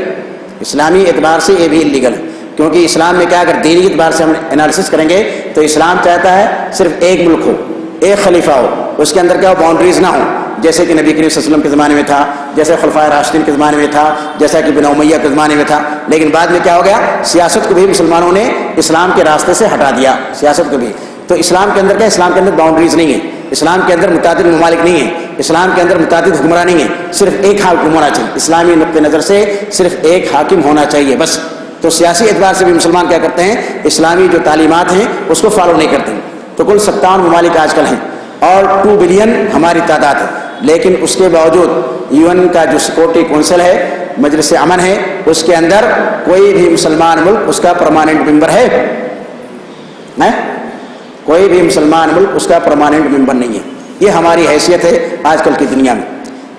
اسلامی اعتبار سے یہ بھی انلیگل ہے، کیونکہ اسلام میں کیا اگر دینی اعتبار سے ہم انالیسس کریں گے تو اسلام چاہتا ہے صرف ایک ملک ہو، ایک خلیفہ ہو، اس کے اندر کیا ہو، باؤنڈریز نہ ہو، جیسے کہ نبی کریم صلی اللہ علیہ وسلم کے زمانے میں تھا، جیسے خلفائے راشدین کے زمانے میں تھا، جیسا کہ بنو امیہ کے زمانے میں تھا، لیکن بعد میں کیا ہو گیا، سیاست کو بھی مسلمانوں نے اسلام کے راستے سے ہٹا دیا، سیاست کو بھی۔ تو اسلام کے اندر کیا، اسلام کے اندر باؤنڈریز نہیں ہے، اسلام کے اندر متعدد ممالک نہیں ہیں، اسلام کے اندر متعدد حکمراں نہیں ہیں، صرف ایک حاکم ہونا چاہیے، اسلامی نقطۂ نظر سے صرف ایک حاکم ہونا چاہیے بس۔ تو سیاسی اعتبار سے بھی مسلمان کیا کرتے ہیں، اسلامی جو تعلیمات ہیں اس کو فالو نہیں کرتے۔ تو کل 57 ممالک آج کل ہیں اور 2 بلین ہماری تعداد ہے، لیکن اس کے باوجود UN کا جو سیکورٹی کونسل ہے، مجلس امن ہے، اس کے اندر کوئی بھی مسلمان ملک اس کا پرماننٹ ممبر ہے؟ کوئی بھی مسلمان ملک اس کا پرماننٹ ممبر نہیں ہے۔ یہ ہماری حیثیت ہے آج کل کی دنیا میں۔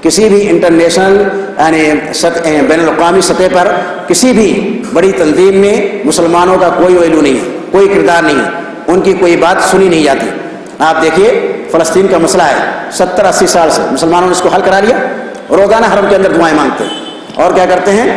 کسی بھی انٹرنیشنل یعنی بین الاقوامی سطح پر کسی بھی بڑی تنظیم میں مسلمانوں کا کوئی ویلو نہیں ہے، کوئی کردار نہیں ہے، ان کی کوئی بات سنی نہیں جاتی۔ آپ دیکھیے فلسطین کا مسئلہ ہے، 70-80 سال سے مسلمانوں نے اس کو حل کرا لیا، روزانہ حرم کے اندر دعائیں مانگتے ہیں اور کیا کرتے ہیں،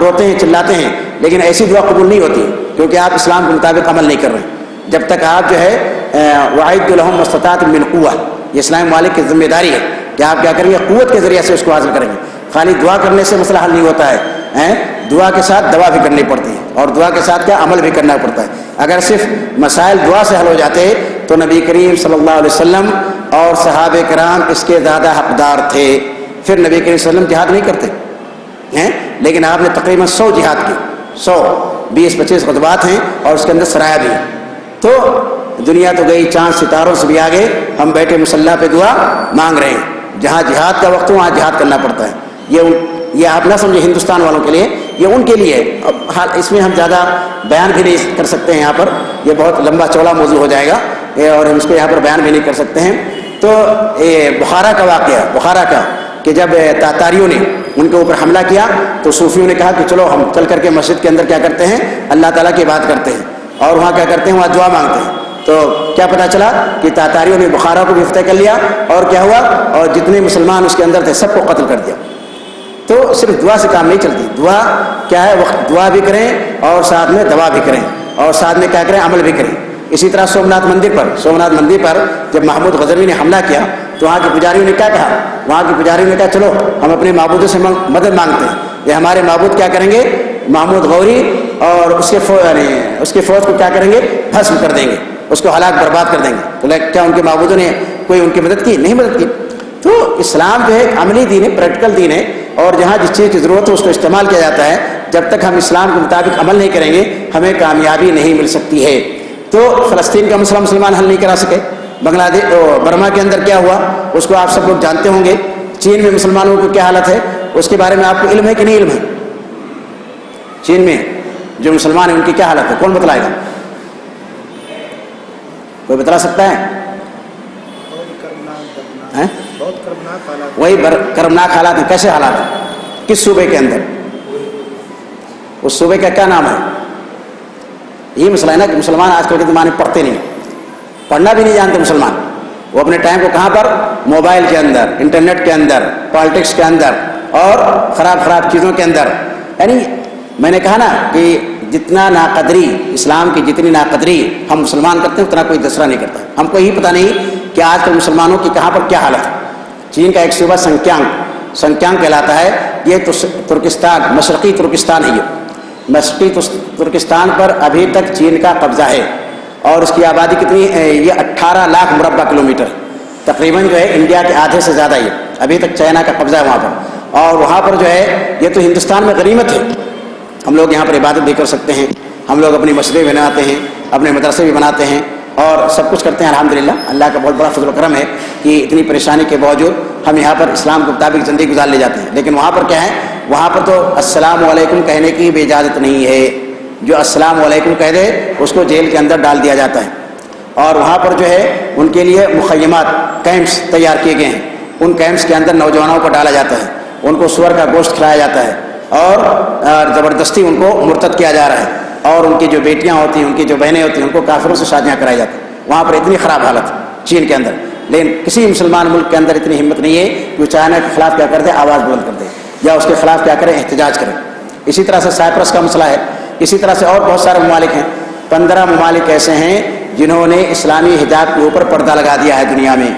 روتے ہیں، چلاتے ہیں، لیکن ایسی دعا قبول نہیں ہوتی کیونکہ آپ اسلام کے مطابق عمل نہیں کر رہے۔ جب تک آپ جو ہے وَأَعِدُّوا لَهُم مَّا اسْتَطَعْتُم مِّن قُوَّةٍ، یہ اسلامی ممالک کی ذمہ داری ہے کہ آپ کیا کریں گے، قوت کے ذریعے سے اس کو حاصل کریں گے۔ خالی دعا کرنے سے مسئلہ حل نہیں ہوتا ہے، دعا کے ساتھ دوا بھی کرنی پڑتی ہے اور دعا کے ساتھ کیا عمل بھی کرنا پڑتا ہے۔ اگر صرف مسائل دعا سے حل ہو جاتے تو نبی کریم صلی اللہ علیہ وسلم اور صحابہ کرام اس کے زیادہ حقدار تھے، پھر نبی کریم صلی اللہ علیہ وسلم جہاد نہیں کرتے، لیکن آپ نے تقریباً 100 جہاد کی، 100-20-25 غزوات ہیں اور اس کے اندر سرایا بھی ہیں۔ تو دنیا تو گئی چاند ستاروں سے بھی آگے، ہم بیٹھے مسلح پہ دعا مانگ رہے ہیں، جہاں جہاد کا وقت ہو وہاں جہاد کرنا پڑتا ہے۔ یہ آپ نہ سمجھے ہندوستان والوں کے لیے، یہ ان کے لیے۔ اب اس میں ہم زیادہ بیان بھی نہیں کر سکتے ہیں، یہاں پر یہ بہت لمبا چوڑا موضوع ہو جائے گا اور ہم اس کو یہاں پر بیان بھی نہیں کر سکتے ہیں۔ تو بخارا کا واقعہ، بخارا کا، کہ جب تاتاریوں نے ان کے اوپر حملہ کیا تو صوفیوں نے کہا کہ چلو ہم چل کر کے مسجد کے اندر کیا کرتے ہیں، اللہ تعالیٰ کی بات کرتے ہیں اور وہاں کیا کرتے ہیں، وہاں دعا مانگتے ہیں۔ تو کیا پتہ چلا کہ تاتاریوں نے بخارا کو بھی فتح کر لیا اور کیا ہوا، اور جتنے مسلمان اس کے اندر تھے سب کو قتل کر دیا۔ تو صرف دعا سے کام نہیں چلتی، دعا کیا ہے، وقت دعا بھی کریں اور ساتھ میں دوا بھی کریں اور ساتھ میں کیا کریں، عمل بھی کریں۔ اسی طرح سومناتھ مندر پر جب محمود غزنوی نے حملہ کیا تو وہاں کے پجاریوں نے کیا کہا؟ وہاں کے پجاریوں نے کہا چلو ہم اپنے معبودوں سے مدد مانگتے ہیں، یہ ہمارے معبود کیا کریں گے؟ محمود غوری اور اس کے فوج کو کیا کریں گے؟ بھسم کر دیں گے، اس کو ہلاک برباد کر دیں گے۔ تو کیا ان کے معبودوں نے کوئی ان کی مدد کی؟ نہیں مدد کی۔ تو اسلام جو ہے عملی دین ہے، پریکٹیکل دین ہے، اور جہاں جس چیز کی ضرورت ہے اس کو استعمال کیا جاتا ہے۔ جب تک ہم اسلام کے مطابق عمل نہیں کریں گے ہمیں کامیابی نہیں مل سکتی ہے۔ تو فلسطین کا مسئلہ مسلمان حل نہیں کرا سکے، بنگلہ دیش برما کے اندر کیا ہوا اس کو آپ سب لوگ جانتے ہوں گے، چین میں مسلمانوں کو کیا حالت ہے اس کے بارے میں آپ کو علم ہے کہ نہیں علم ہے؟ چین میں جو مسلمان ہیں ان کی کیا حالت ہے؟ کون بتلائے گا؟ کوئی بتلا سکتا ہے؟ وہی کرمناک حالات ہیں۔ کیسے حالات ہیں؟ کس صوبے کے اندر؟ اس صوبے کا کیا نام ہے؟ یہ مسئلہ ہے نا کہ مسلمان آج کل کے زمانے میں پڑھتے نہیں، پڑھنا بھی نہیں جانتے مسلمان۔ وہ اپنے ٹائم کو کہاں پر؟ موبائل کے اندر، انٹرنیٹ کے اندر، پالیٹکس کے اندر اور خراب چیزوں کے اندر۔ یعنی میں نے کہا نا کہ جتنا ناقدری اسلام کی جتنی ناقدری ہم مسلمان کرتے ہیں اتنا کوئی دوسرا نہیں کرتا۔ ہم کو یہی پتہ نہیں کہ آج کل مسلمانوں کی کہاں پر کیا حالت ہے۔ چین کا ایک صوبہ سنکیانگ کہلاتا ہے، یہ ترکستان، مشرقی ترکستان ہے۔ یہ مشرقی ترکستان پر ابھی تک چین کا قبضہ ہے، اور اس کی آبادی کتنی ہے؟ یہ 18 لاکھ مربع کلومیٹر، تقریباً جو ہے انڈیا کے آدھے سے زیادہ یہ ابھی تک چائنا کا قبضہ ہے وہاں پر۔ اور وہاں پر جو ہے یہ تو ہندوستان میں غنیمت ہے، ہم لوگ یہاں پر عبادت بھی کر سکتے ہیں، ہم لوگ اپنی مسجدیں بناتے ہیں، اپنے مدرسے بھی بناتے ہیں اور سب کچھ کرتے ہیں الحمدللہ۔ اللہ کا بہت بڑا فضل و کرم ہے کہ اتنی پریشانی کے باوجود ہم یہاں پر اسلام کے مطابق زندگی گزار لے جاتے ہیں۔ لیکن وہاں پر کیا ہے؟ وہاں پر تو السلام علیکم کہنے کی بھی اجازت نہیں ہے، جو السلام علیکم کہہ دے اس کو جیل کے اندر ڈال دیا جاتا ہے۔ اور وہاں پر جو ہے ان کے لیے مخیمات، کیمپس تیار کیے گئے ہیں، ان کیمپس کے اندر نوجوانوں کو ڈالا جاتا ہے، ان کو سور کا گوشت کھلایا جاتا ہے اور زبردستی ان کو مرتد کیا جا رہا ہے، اور ان کی جو بیٹیاں ہوتی ہیں، ان کی جو بہنیں ہوتی ہیں، ان کو کافروں سے شادیاں کرائی جاتی ہیں۔ وہاں پر اتنی خراب حالت چین کے اندر، لیکن کسی مسلمان ملک کے اندر اتنی ہمت نہیں ہے کہ وہ چائنا کے خلاف کیا کر دے؟ آواز بلند کر دے، یا اس کے خلاف کیا کرے؟ احتجاج کرے۔ اسی طرح سے سائپرس کا مسئلہ ہے، اسی طرح سے اور بہت سارے ممالک ہیں۔ 15 ممالک ایسے ہیں جنہوں نے اسلامی حجاب کے اوپر پردہ لگا دیا ہے دنیا میں،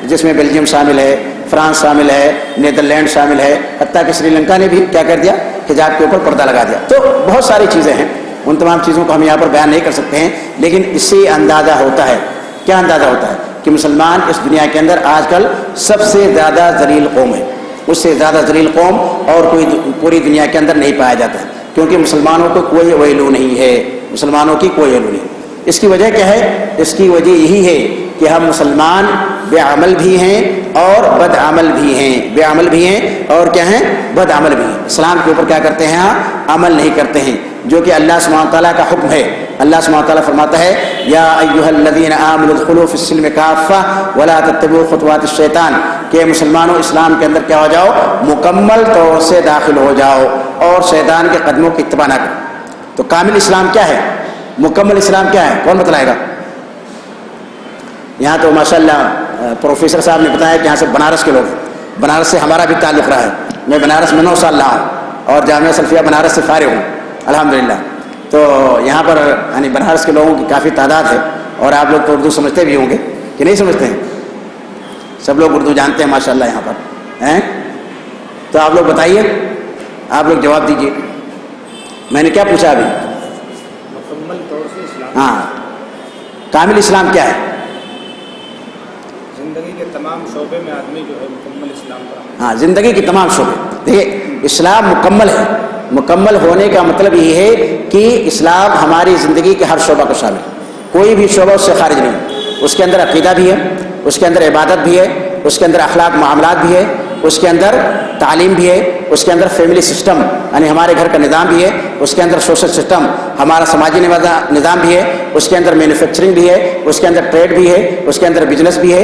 جس میں بیلجیم شامل ہے، فرانس شامل ہے، نیدرلینڈ شامل ہے، حتیٰ کہ سری لنکا نے بھی کیا کر دیا؟ حجاب کے اوپر پردہ لگا دیا۔ تو بہت ساری چیزیں ہیں، ان تمام چیزوں کو ہم یہاں پر بیان نہیں کر سکتے ہیں، لیکن اس سے اندازہ ہوتا ہے، کیا اندازہ ہوتا ہے کہ مسلمان اس دنیا کے اندر آج کل سب سے زیادہ ذلیل قوم ہے۔ اس سے زیادہ ذلیل قوم اور کوئی پوری دنیا کے اندر نہیں پایا جاتا ہے، کیونکہ مسلمانوں کو کوئی ویلو نہیں ہے، مسلمانوں کی کوئی ویلو نہیں۔ اس کی وجہ کیا ہے؟ اس کی وجہ یہی ہے کہ ہم مسلمان بے عمل بھی ہیں اور بد عمل بھی ہیں، بے عمل بھی ہیں اور کیا ہیں؟ بد عمل بھی ہیں۔ اسلام کے اوپر کیا کرتے ہیں؟ عمل نہیں کرتے ہیں، جو کہ اللہ سبحانہ تعالیٰ کا حکم ہے۔ اللہ سبحانہ تعالیٰ فرماتا ہے یا ایھا الذین آمنوا ادخلوا فی السلم کافہ ولا تتبعوا خطوات الشیطان، کہ مسلمانوں اسلام کے اندر کیا ہو جاؤ؟ مکمل طور سے داخل ہو جاؤ اور شیطان کے قدموں کی اتباع نہ کرو۔ تو کامل اسلام کیا ہے؟ مکمل اسلام کیا ہے؟ کون بتلائے گا؟ یہاں تو ماشاءاللہ پروفیسر صاحب نے بتایا کہ یہاں سے بنارس کے لوگ ہیں، بنارس سے ہمارا بھی تعلق رہا ہے، میں بنارس میں 9 سال رہا ہوں اور جامعہ سلفیہ بنارس سے فارغ ہوں الحمدللہ۔ تو یہاں پر یعنی بنارس کے لوگوں کی کافی تعداد ہے، اور آپ لوگ تو اردو سمجھتے بھی ہوں گے کہ نہیں سمجھتے ہیں؟ سب لوگ اردو جانتے ہیں ماشاءاللہ یہاں پر ہیں۔ تو آپ لوگ بتائیے، آپ لوگ جواب دیجیے، میں نے کیا پوچھا ابھی؟ مکمل طور سے اسلام، ہاں، کامل اسلام کیا ہے؟ زندگی کے تمام شعبے میں آدمی جو ہے مکمل اسلام پر۔ ہاں، زندگی کے تمام شعبے۔ دیکھیے اسلام مکمل ہے، مکمل ہونے کا مطلب یہ ہے کہ اسلام ہماری زندگی کے ہر شعبہ کو شامل ہے، کوئی بھی شعبہ اس سے خارج نہیں۔ اس کے اندر عقیدہ بھی ہے، اس کے اندر عبادت بھی ہے، اس کے اندر اخلاق معاملات بھی ہے، اس کے اندر تعلیم بھی ہے، اس کے اندر فیملی سسٹم یعنی ہمارے گھر کا نظام بھی ہے، اس کے اندر سوشل سسٹم ہمارا سماجی نظام بھی ہے، اس کے اندر مینوفیکچرنگ بھی ہے، اس کے اندر ٹریڈ بھی ہے، اس کے اندر بزنس بھی ہے،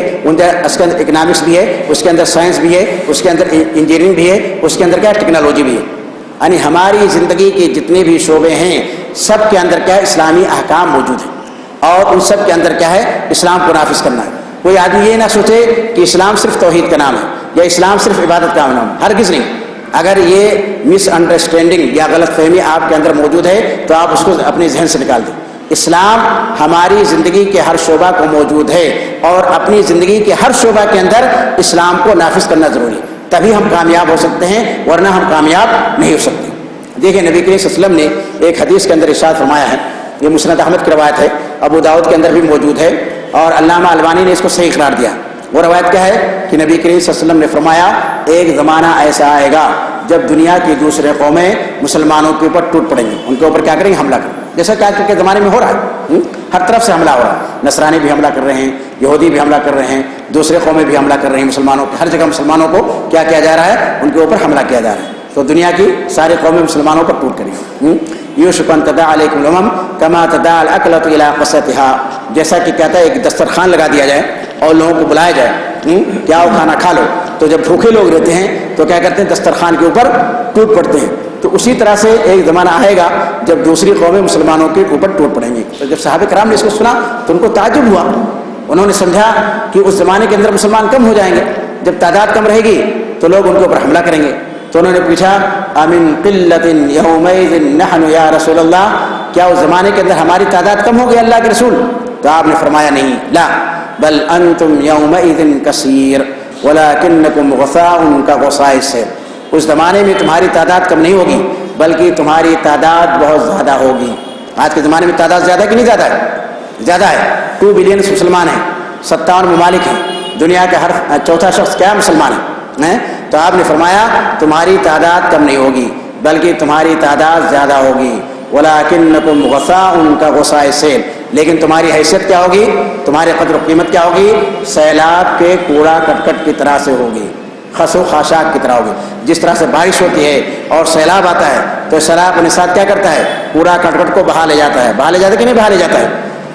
اس کے اندر اکنامکس بھی ہے، اس کے اندر سائنس بھی ہے، اس کے اندر انجینئرنگ بھی ہے، اس کے اندر کیا ٹیکنالوجی بھی ہے۔ یعنی ہماری زندگی کے جتنے بھی شعبے ہیں سب کے اندر کیا ہے؟ اسلامی احکام موجود ہیں، اور ان سب کے اندر کیا ہے؟ اسلام کو نافذ کرنا ہے۔ کوئی آدمی یہ نہ سوچے کہ اسلام صرف توحید کا نام ہے یا اسلام صرف عبادت کا نام ہے، ہرگز نہیں۔ اگر یہ مس انڈرسٹینڈنگ یا غلط فہمی آپ کے اندر موجود ہے تو آپ اس کو اپنے ذہن سے نکال دیں۔ اسلام ہماری زندگی کے ہر شعبہ کو موجود ہے اور اپنی زندگی کے ہر شعبہ کے اندر اسلام کو نافذ کرنا ضروری ہے، تبھی ہم کامیاب ہو سکتے ہیں، ورنہ ہم کامیاب نہیں ہو سکتے۔ دیکھیں نبی کریم صلی اللہ علیہ وسلم نے ایک حدیث کے اندر ارشاد فرمایا ہے، یہ مسند احمد کی روایت ہے، ابو داؤد کے اندر بھی موجود ہے اور علامہ البانی نے اس کو صحیح قرار دیا۔ وہ روایت کیا ہے کہ نبی کریم صلی اللہ علیہ وسلم نے فرمایا ایک زمانہ ایسا آئے گا جب دنیا کی دوسرے قومیں مسلمانوں کے اوپر ٹوٹ پڑیں گی، ان کے اوپر کیا کریں گے؟ حملہ کریں گے، جیسا کہ آج کل کے زمانے میں ہو رہا ہے، ہر طرف سے حملہ ہو رہا ہے، نصرانی بھی حملہ کر رہے ہیں، یہودی بھی حملہ کر رہے ہیں، دوسرے قومیں بھی حملہ کر رہے ہیں مسلمانوں پر، ہر جگہ مسلمانوں کو کیا کیا جا رہا ہے؟ ان کے اوپر حملہ کیا جا رہا ہے۔ تو دنیا کی ساری قومیں مسلمانوں پر ٹوٹ کریں گے۔ یوشک ان تداعی علیکم الامم کما تداعی الاکلۃ الی قصتها، جیسا کہ کہتا ہے ایک دسترخوان لگا دیا جائے اور لوگوں کو بلایا جائے کہ آؤ کھانا کھا لو، تو جب بھوکے لوگ رہتے ہیں تو کیا کرتے ہیں؟ دسترخوان کے اوپر ٹوٹ پڑتے ہیں۔ تو اسی طرح سے ایک زمانہ آئے گا جب دوسری قومیں مسلمانوں کے اوپر ٹوٹ پڑیں گی۔ تو جب صحابہ کرام نے اس کو سنا تو ان کو تعجب ہوا، انہوں نے سمجھا کہ اس زمانے کے اندر مسلمان کم ہو جائیں گے، جب تعداد کم رہے گی تو لوگ ان کے اوپر حملہ کریں گے۔ تو انہوں نے پوچھا امن قلت یومئذ نحن یا رسول اللہ، کیا اس زمانے کے اندر ہماری تعداد کم ہوگی اللہ کے رسول؟ تو آپ نے فرمایا نہیں، لا بل انتم یومئذ کثیر ولکنکم غثاء کغثاء السیل، اس زمانے میں تمہاری تعداد کم نہیں ہوگی بلکہ تمہاری تعداد بہت زیادہ ہوگی۔ آج کے زمانے میں تعداد زیادہ کہ نہیں زیادہ ہے؟ زیادہ ہے، 2 بلین مسلمان ہیں، 57 ممالک ہیں، دنیا کا ہر چوتھا شخص کیا مسلمان ہے؟ تو آپ نے فرمایا تمہاری تعداد کم نہیں ہوگی بلکہ تمہاری تعداد زیادہ ہوگی، وَلَكِنَّكُمْ غَثَاءٌ كَغَثَاءِ السَّيْلِ، لیکن تمہاری حیثیت کیا ہوگی؟ تمہاری قدر و قیمت کیا ہوگی؟ سیلاب کے کوڑا کرکٹ کی طرح سے ہوگی، خس و خاشاک کی طرح ہوگی۔ جس طرح سے بارش ہوتی ہے اور سیلاب آتا ہے تو سیلاب اپنے ساتھ کیا کرتا ہے؟ کوڑا کرکٹ کو بہا لے جاتا ہے، بہا لے جاتا ہے کہ نہیں بہا لے جاتا ہے؟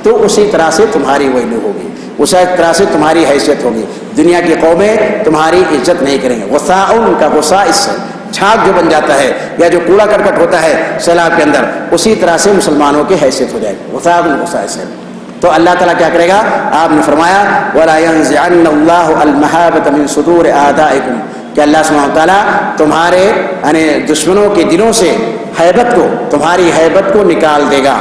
تو اسی طرح سے تمہاری ویلو ہوگی، اسی طرح سے تمہاری حیثیت ہوگی، دنیا کی قومیں تمہاری عزت نہیں کریں گے۔ غصاء کا غصاء اس سے جھاگ جو بن جاتا ہے یا جو کوڑا کرکٹ ہوتا ہے سیلاب کے اندر، اسی طرح سے مسلمانوں کی حیثیت ہو جائے گی، غصاء غصاء سے۔ تو اللہ تعالیٰ کیا کرے گا؟ آپ نے فرمایا وَلَا يَنزِعَنَّ اللَّهُ الْمَحَابَةَ مِن صُدُورِ أَعْدَائِكُمْ، کہ اللہ سبحانہ و تعالیٰ تمہارے یعنی دشمنوں کے دلوں سے ہیبت کو، تمہاری ہیبت کو نکال دے گا۔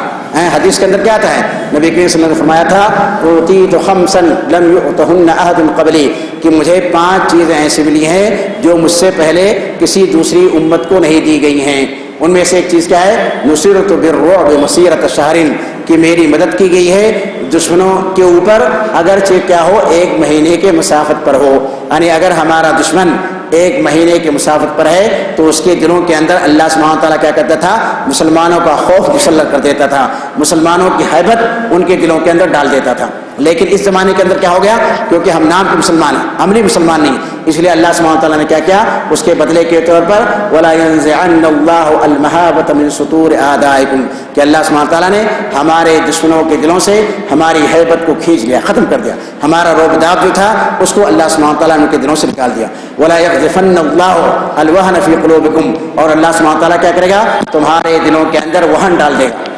حدیث کے اندر کیا آتا ہے؟ نبی کریم صلی اللہ علیہ وسلم نے فرمایا تھا اُوتِیتُ خَمْسًا لَمْ يُؤْتَهُنَّ أَحَدٌ قَبْلِي، کہ مجھے 5 چیزیں ایسی ملی ہیں جو مجھ سے پہلے کسی دوسری امت کو نہیں دی گئی ہیں۔ ان میں سے ایک چیز کیا ہے؟ نُصِرْتُ بِالرُّعْبِ مَسِيرَةَ شَهْرٍ، کہ میری مدد کی گئی ہے دشمنوں کے اوپر اگرچہ کیا ہو 1 مہینے کے مسافت پر ہو، یعنی اگر ہمارا دشمن 1 مہینے کے مسافت پر ہے تو اس کے دلوں کے اندر اللہ سبحانہ تعالیٰ کیا کرتا تھا؟ مسلمانوں کا خوف مسلط کر دیتا تھا، مسلمانوں کی ہیبت ان کے دلوں کے اندر ڈال دیتا تھا۔ لیکن اس زمانے کے اندر کیا ہو گیا؟ کیونکہ ہم نام کے مسلمان ہیں، عملی مسلمان نہیں، اس لیے اللہ سبحانہ تعالیٰ نے کیا کیا؟ اس کے بدلے کے طور پر وَلَا يَنزِعَنَّ اللَّهُ الْمَحَابَةَ مِن صُدُورِ أَعْدَائِكُمْ، کہ اللہ سبحانہ تعالیٰ نے ہمارے دشمنوں کے دلوں سے ہماری ہیبت کو کھینچ لیا، ختم کر دیا، ہمارا رعب داب جو تھا اس کو اللہ سبحانہ تعالیٰ نے ان کے دلوں سے نکال دیا۔ وَلَا يَقْذِفَنَّ اللَّهُ الْوَهْنَ فِي قُلُوبِكُمْ، اور اللہ سبحانہ تعالیٰ کیا کرے گا؟ تمہارے دلوں کے اندر وہن ڈال دے گا۔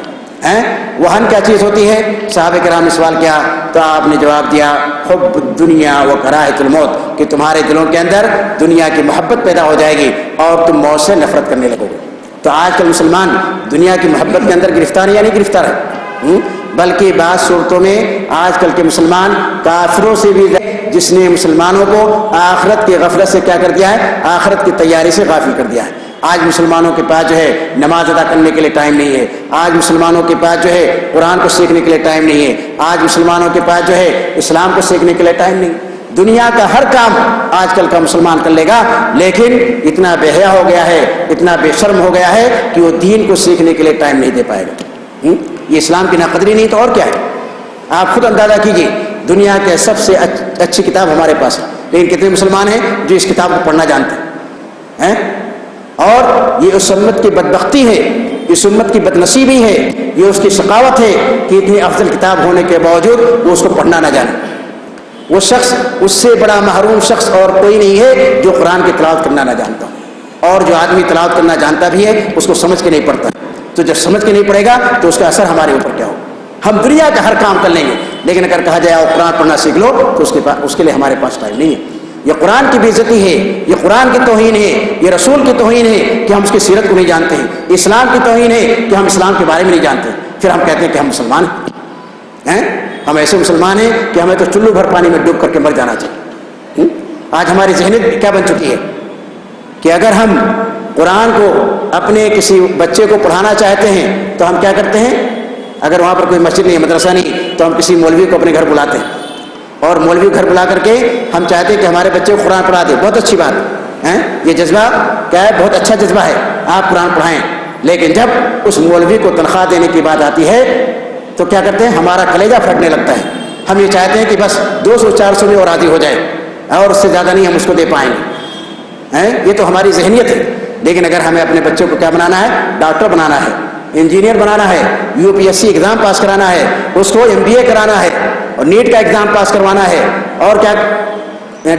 وہن کیا چیز ہوتی ہے؟ صحابہ کرام نے سوال کیا تو آپ نے جواب دیا حب الدنیا و کراہۃ الموت، کہ تمہارے دلوں کے اندر دنیا کی محبت پیدا ہو جائے گی اور تم موت سے نفرت کرنے لگو گے۔ تو آج کل مسلمان دنیا کی محبت کے اندر گرفتار ہے یا نہیں گرفتار ہے؟ بلکہ بعض صورتوں میں آج کل کے مسلمان کافروں سے بھی، جس نے مسلمانوں کو آخرت کی غفلت سے کیا کر دیا ہے؟ آخرت کی تیاری سے غافل کر دیا ہے۔ آج مسلمانوں کے پاس جو ہے نماز ادا کرنے کے لیے ٹائم نہیں ہے، آج مسلمانوں کے پاس جو ہے قرآن کو سیکھنے کے لیے ٹائم نہیں ہے، آج مسلمانوں کے پاس جو ہے اسلام کو سیکھنے کے لیے ٹائم نہیں۔ دنیا کا ہر کام آج کل کا مسلمان کر لے گا، لیکن اتنا بے حیا ہو گیا ہے، اتنا بے شرم ہو گیا ہے کہ وہ دین کو سیکھنے کے لیے ٹائم نہیں دے پائے گا۔ یہ اسلام کی ناقدری نہیں تو اور کیا ہے؟ آپ خود اندازہ کیجئے، دنیا کے سب سے اچھی کتاب ہمارے پاس ہے، لیکن کتنے مسلمان ہیں جو اس کتاب کو پڑھنا جانتے ہیں؟ اور یہ اس امت کی بدبختی ہے، اس امت کی بدنصیبی ہے، یہ اس کی شقاوت ہے کہ اتنی افضل کتاب ہونے کے باوجود وہ اس کو پڑھنا نہ جانے۔ وہ شخص اس سے بڑا محروم شخص اور کوئی نہیں ہے جو قرآن کی تلاوت کرنا نہ جانتا، اور جو آدمی تلاوت کرنا جانتا بھی ہے اس کو سمجھ کے نہیں پڑھتا۔ تو جب سمجھ کے نہیں پڑے گا تو اس کا اثر ہمارے اوپر کیا ہو؟ ہم دنیا کا ہر کام کر لیں گے، لیکن اگر کہا جائے قرآن پڑھنا سیکھ لو تو اس کے لیے ہمارے پاس ٹائم نہیں ہے۔ یہ قرآن کی بے عزتی ہے، یہ قرآن کی توہین ہے، یہ رسول کی توہین ہے کہ ہم اس کی سیرت کو نہیں جانتے ہیں، اسلام کی توہین ہے کہ ہم اسلام کے بارے میں نہیں جانتے ہیں۔ پھر ہم کہتے ہیں کہ ہم مسلمان ہیں. ہم ایسے مسلمان ہیں کہ ہمیں تو چلو بھر پانی میں ڈوب کر کے مر جانا چاہیے. آج ہماری ذہنیت کیا بن چکی ہے کہ اگر ہم قرآن کو اپنے کسی بچے کو پڑھانا چاہتے ہیں تو ہم کیا کرتے ہیں؟ اگر وہاں پر کوئی مسجد نہیں، مدرسہ نہیں، تو ہم کسی مولوی کو اپنے گھر بلاتے ہیں اور مولوی گھر بلا کر کے ہم چاہتے ہیں کہ ہمارے بچے کو قرآن پڑھا دیں. بہت اچھی بات ہے، یہ جذبہ کیا ہے؟ بہت اچھا جذبہ ہے، آپ قرآن پڑھائیں. لیکن جب اس مولوی کو تنخواہ دینے کی بات آتی ہے تو کیا کرتے ہیں؟ ہمارا کلیجہ پھٹنے لگتا ہے. ہم یہ چاہتے ہیں کہ بس 200-400 میں اور راضی ہو جائے اور اس سے زیادہ نہیں ہم اس کو دے پائیں گے. یہ تو ہماری ذہنیت ہے. لیکن اگر ہمیں اپنے بچوں کو کیا بنانا ہے؟ ڈاکٹر بنانا ہے، انجینئر بنانا ہے، UPSC ایگزام پاس کرانا ہے، اس کو MBA کرانا ہے اور نیٹ کا ایگزام پاس کروانا ہے اور کیا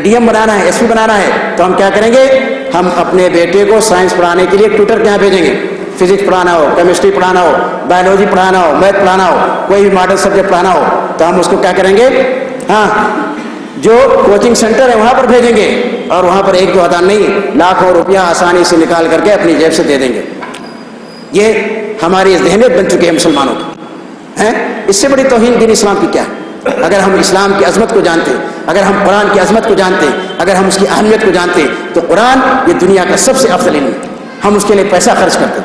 DM بنانا ہے، SP بنانا ہے، تو ہم کیا کریں گے؟ ہم اپنے بیٹے کو سائنس پڑھانے کے لیے ٹیوٹر کہاں بھیجیں گے؟ فزکس پڑھانا ہو، کیمسٹری پڑھانا ہو، بایولوجی پڑھانا ہو، میتھ پڑھانا ہو، کوئی بھی ماڈل سبجیکٹ پڑھانا ہو، تو ہم اس کو کیا کریں گے؟ جو کوچنگ سینٹر ہے وہاں پر بھیجیں گے اور وہاں پر 1-2 ہزار نہیں، لاکھوں روپیہ آسانی سے نکال کر کے اپنی جیب سے دے دیں گے. یہ ہماری ذہنیت بن چکی ہے مسلمانوں کی. اس سے بڑی توہین دین اسلام کی کیا ہے؟ اگر ہم اسلام کی عظمت کو جانتے، اگر ہم قرآن کی عظمت کو جانتے، اگر ہم اس کی اہمیت کو جانتے تو قرآن یہ دنیا کا سب سے افضل علم ہے. ہم اس کے لیے پیسہ خرچ کرتے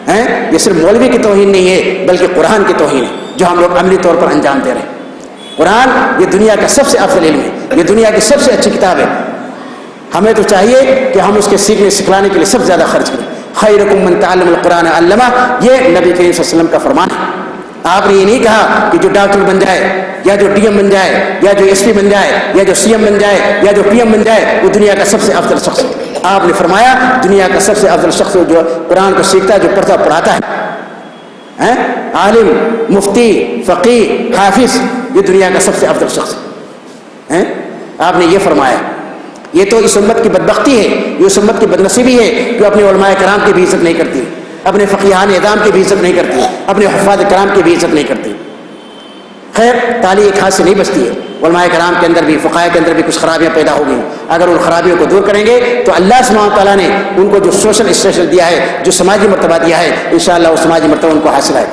ہیں. یہ صرف مولوی کی توہین نہیں ہے بلکہ قرآن کی توہین ہے جو ہم لوگ عملی طور پر انجام دے رہے ہیں. قرآن یہ دنیا کا سب سے افضل علم ہے، یہ دنیا کی سب سے اچھی کتاب ہے. ہمیں تو چاہیے کہ ہم اس کے سیکھنے سکھلانے کے لیے سب سے زیادہ خرچ کریں. خیرکم من تعلم القرآن علمہ، یہ نبی کریم صلی اللہ علیہ وسلم کا فرمان ہے. آپ نے یہ نہیں کہا کہ جو ڈاکٹر بن جائے یا جو DM بن جائے یا جو SP بن جائے یا جو CM بن جائے یا جو PM بن جائے وہ دنیا کا سب سے افضل شخص ہے. آپ نے فرمایا دنیا کا سب سے افضل شخص جو قرآن کو سیکھتا ہے، جو پڑھتا پڑھاتا ہے، عالم، مفتی، فقیہ، حافظ، یہ دنیا کا سب سے افضل شخص ہے. آپ نے یہ فرمایا. یہ تو اس امت کی بدبختی ہے، یہ اس امت کی بدنصیبی ہے جو اپنے علماء کرام کی بھی عزت نہیں کرتی، اپنے فقیہان اعظام کی بھی عزت نہیں کرتی، اپنے حفاظ کرام کی بھی عزت نہیں کرتی. خیر تالی ایک ہاتھ سے نہیں بچتی ہے. علماء کرام کے اندر بھی، فقہاء کے اندر بھی کچھ خرابیاں پیدا ہو گئی. اگر ان خرابیوں کو دور کریں گے تو اللہ سبحانہ و تعالیٰ نے ان کو جو سوشل اسٹیٹس دیا ہے، جو سماجی مرتبہ دیا ہے، انشاءاللہ وہ سماجی مرتبہ ان کو حاصل ہے.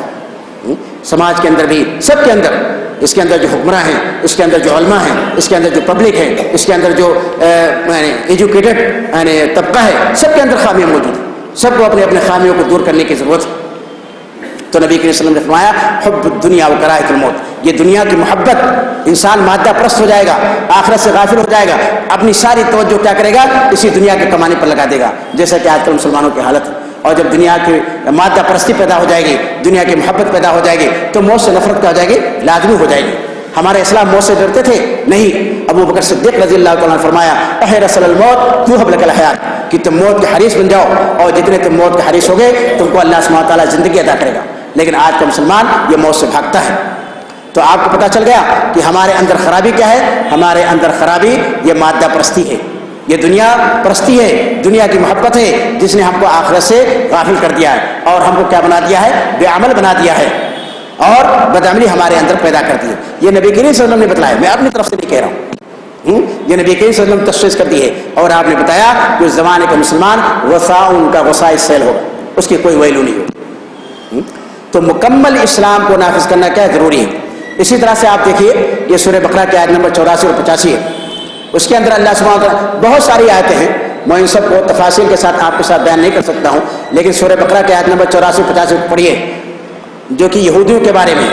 سماج کے اندر بھی، سب کے اندر، اس کے اندر جو حکمراں ہیں، اس کے اندر جو علماء ہیں، اس کے اندر جو پبلک ہے، اس کے اندر جو ایجوکیٹڈ طبقہ ہے، سب کے اندر خامیاں موجود ہیں. سب کو اپنے اپنے خامیوں کو دور کرنے کی ضرورت ہے. تو نبی کریم صلی اللہ علیہ وسلم نے فرمایا حب الدنیا و کراہۃ الموت، یہ دنیا کی محبت، انسان مادہ پرست ہو جائے گا، آخرت سے غافل ہو جائے گا، اپنی ساری توجہ کیا کرے گا؟ اسی دنیا کے کمانے پر لگا دے گا، جیسا کہ آج کل مسلمانوں کی حالت ہے. اور جب دنیا کی مادہ پرستی پیدا ہو جائے گی، دنیا کی محبت پیدا ہو جائے گی تو موت سے نفرت کیا ہو جائے گی؟ لازمی ہو جائے گی. ہمارے اسلام موت سے ڈرتے تھے؟ نہیں. ابو بکر صدیق رضی اللہ تعالیٰ نے فرمایا احرص علی الموت توہب لک الحیات، کہ تم موت کے حریص بن جاؤ اور جتنے تم موت کے حریص ہوگے تم کو اللہ سبحانہ تعالیٰ زندگی عطا کرے گا. لیکن آج کا مسلمان یہ موت سے بھاگتا ہے. تو آپ کو پتہ چل گیا کہ ہمارے اندر خرابی کیا ہے؟ ہمارے اندر خرابی یہ مادہ پرستی ہے، یہ دنیا پرستی ہے، دنیا کی محبت ہے جس نے ہم کو آخرت سے غافل کر دیا ہے اور ہم کو کیا بنا دیا ہے؟ بے عمل بنا دیا ہے اور بدعملی ہمارے اندر پیدا کر دی ہے. یہ نبی کریم صلی اللہ علیہ وسلم نے بتلایا، میں اپنی طرف سے نہیں کہہ رہا ہوں. یہ نبی کریم صلی اللہ علیہ وسلم تشخیص کر دی ہے اور آپ نے بتایا کہ اس زمانے کا مسلمان غصہ ان کا غصہ سیل ہوگا، اس کی کوئی ویلو نہیں ہوگی. تو مکمل اسلام کو نافذ کرنا کیا ضروری ہے. اسی طرح سے آپ دیکھیے یہ سورہ بقرہ کی آیت نمبر 84 اور 85 ہے. اس کے اندر اللہ سبحانہ وتعالیٰ بہت ساری آیتیں ہیں، میں ان سب کو تفاصیل کے ساتھ آپ کے ساتھ بیان نہیں کر سکتا ہوں، لیکن سورہ بقرہ کی آیت نمبر 84 اور 85 پڑھیے جو کہ یہودیوں کے بارے میں،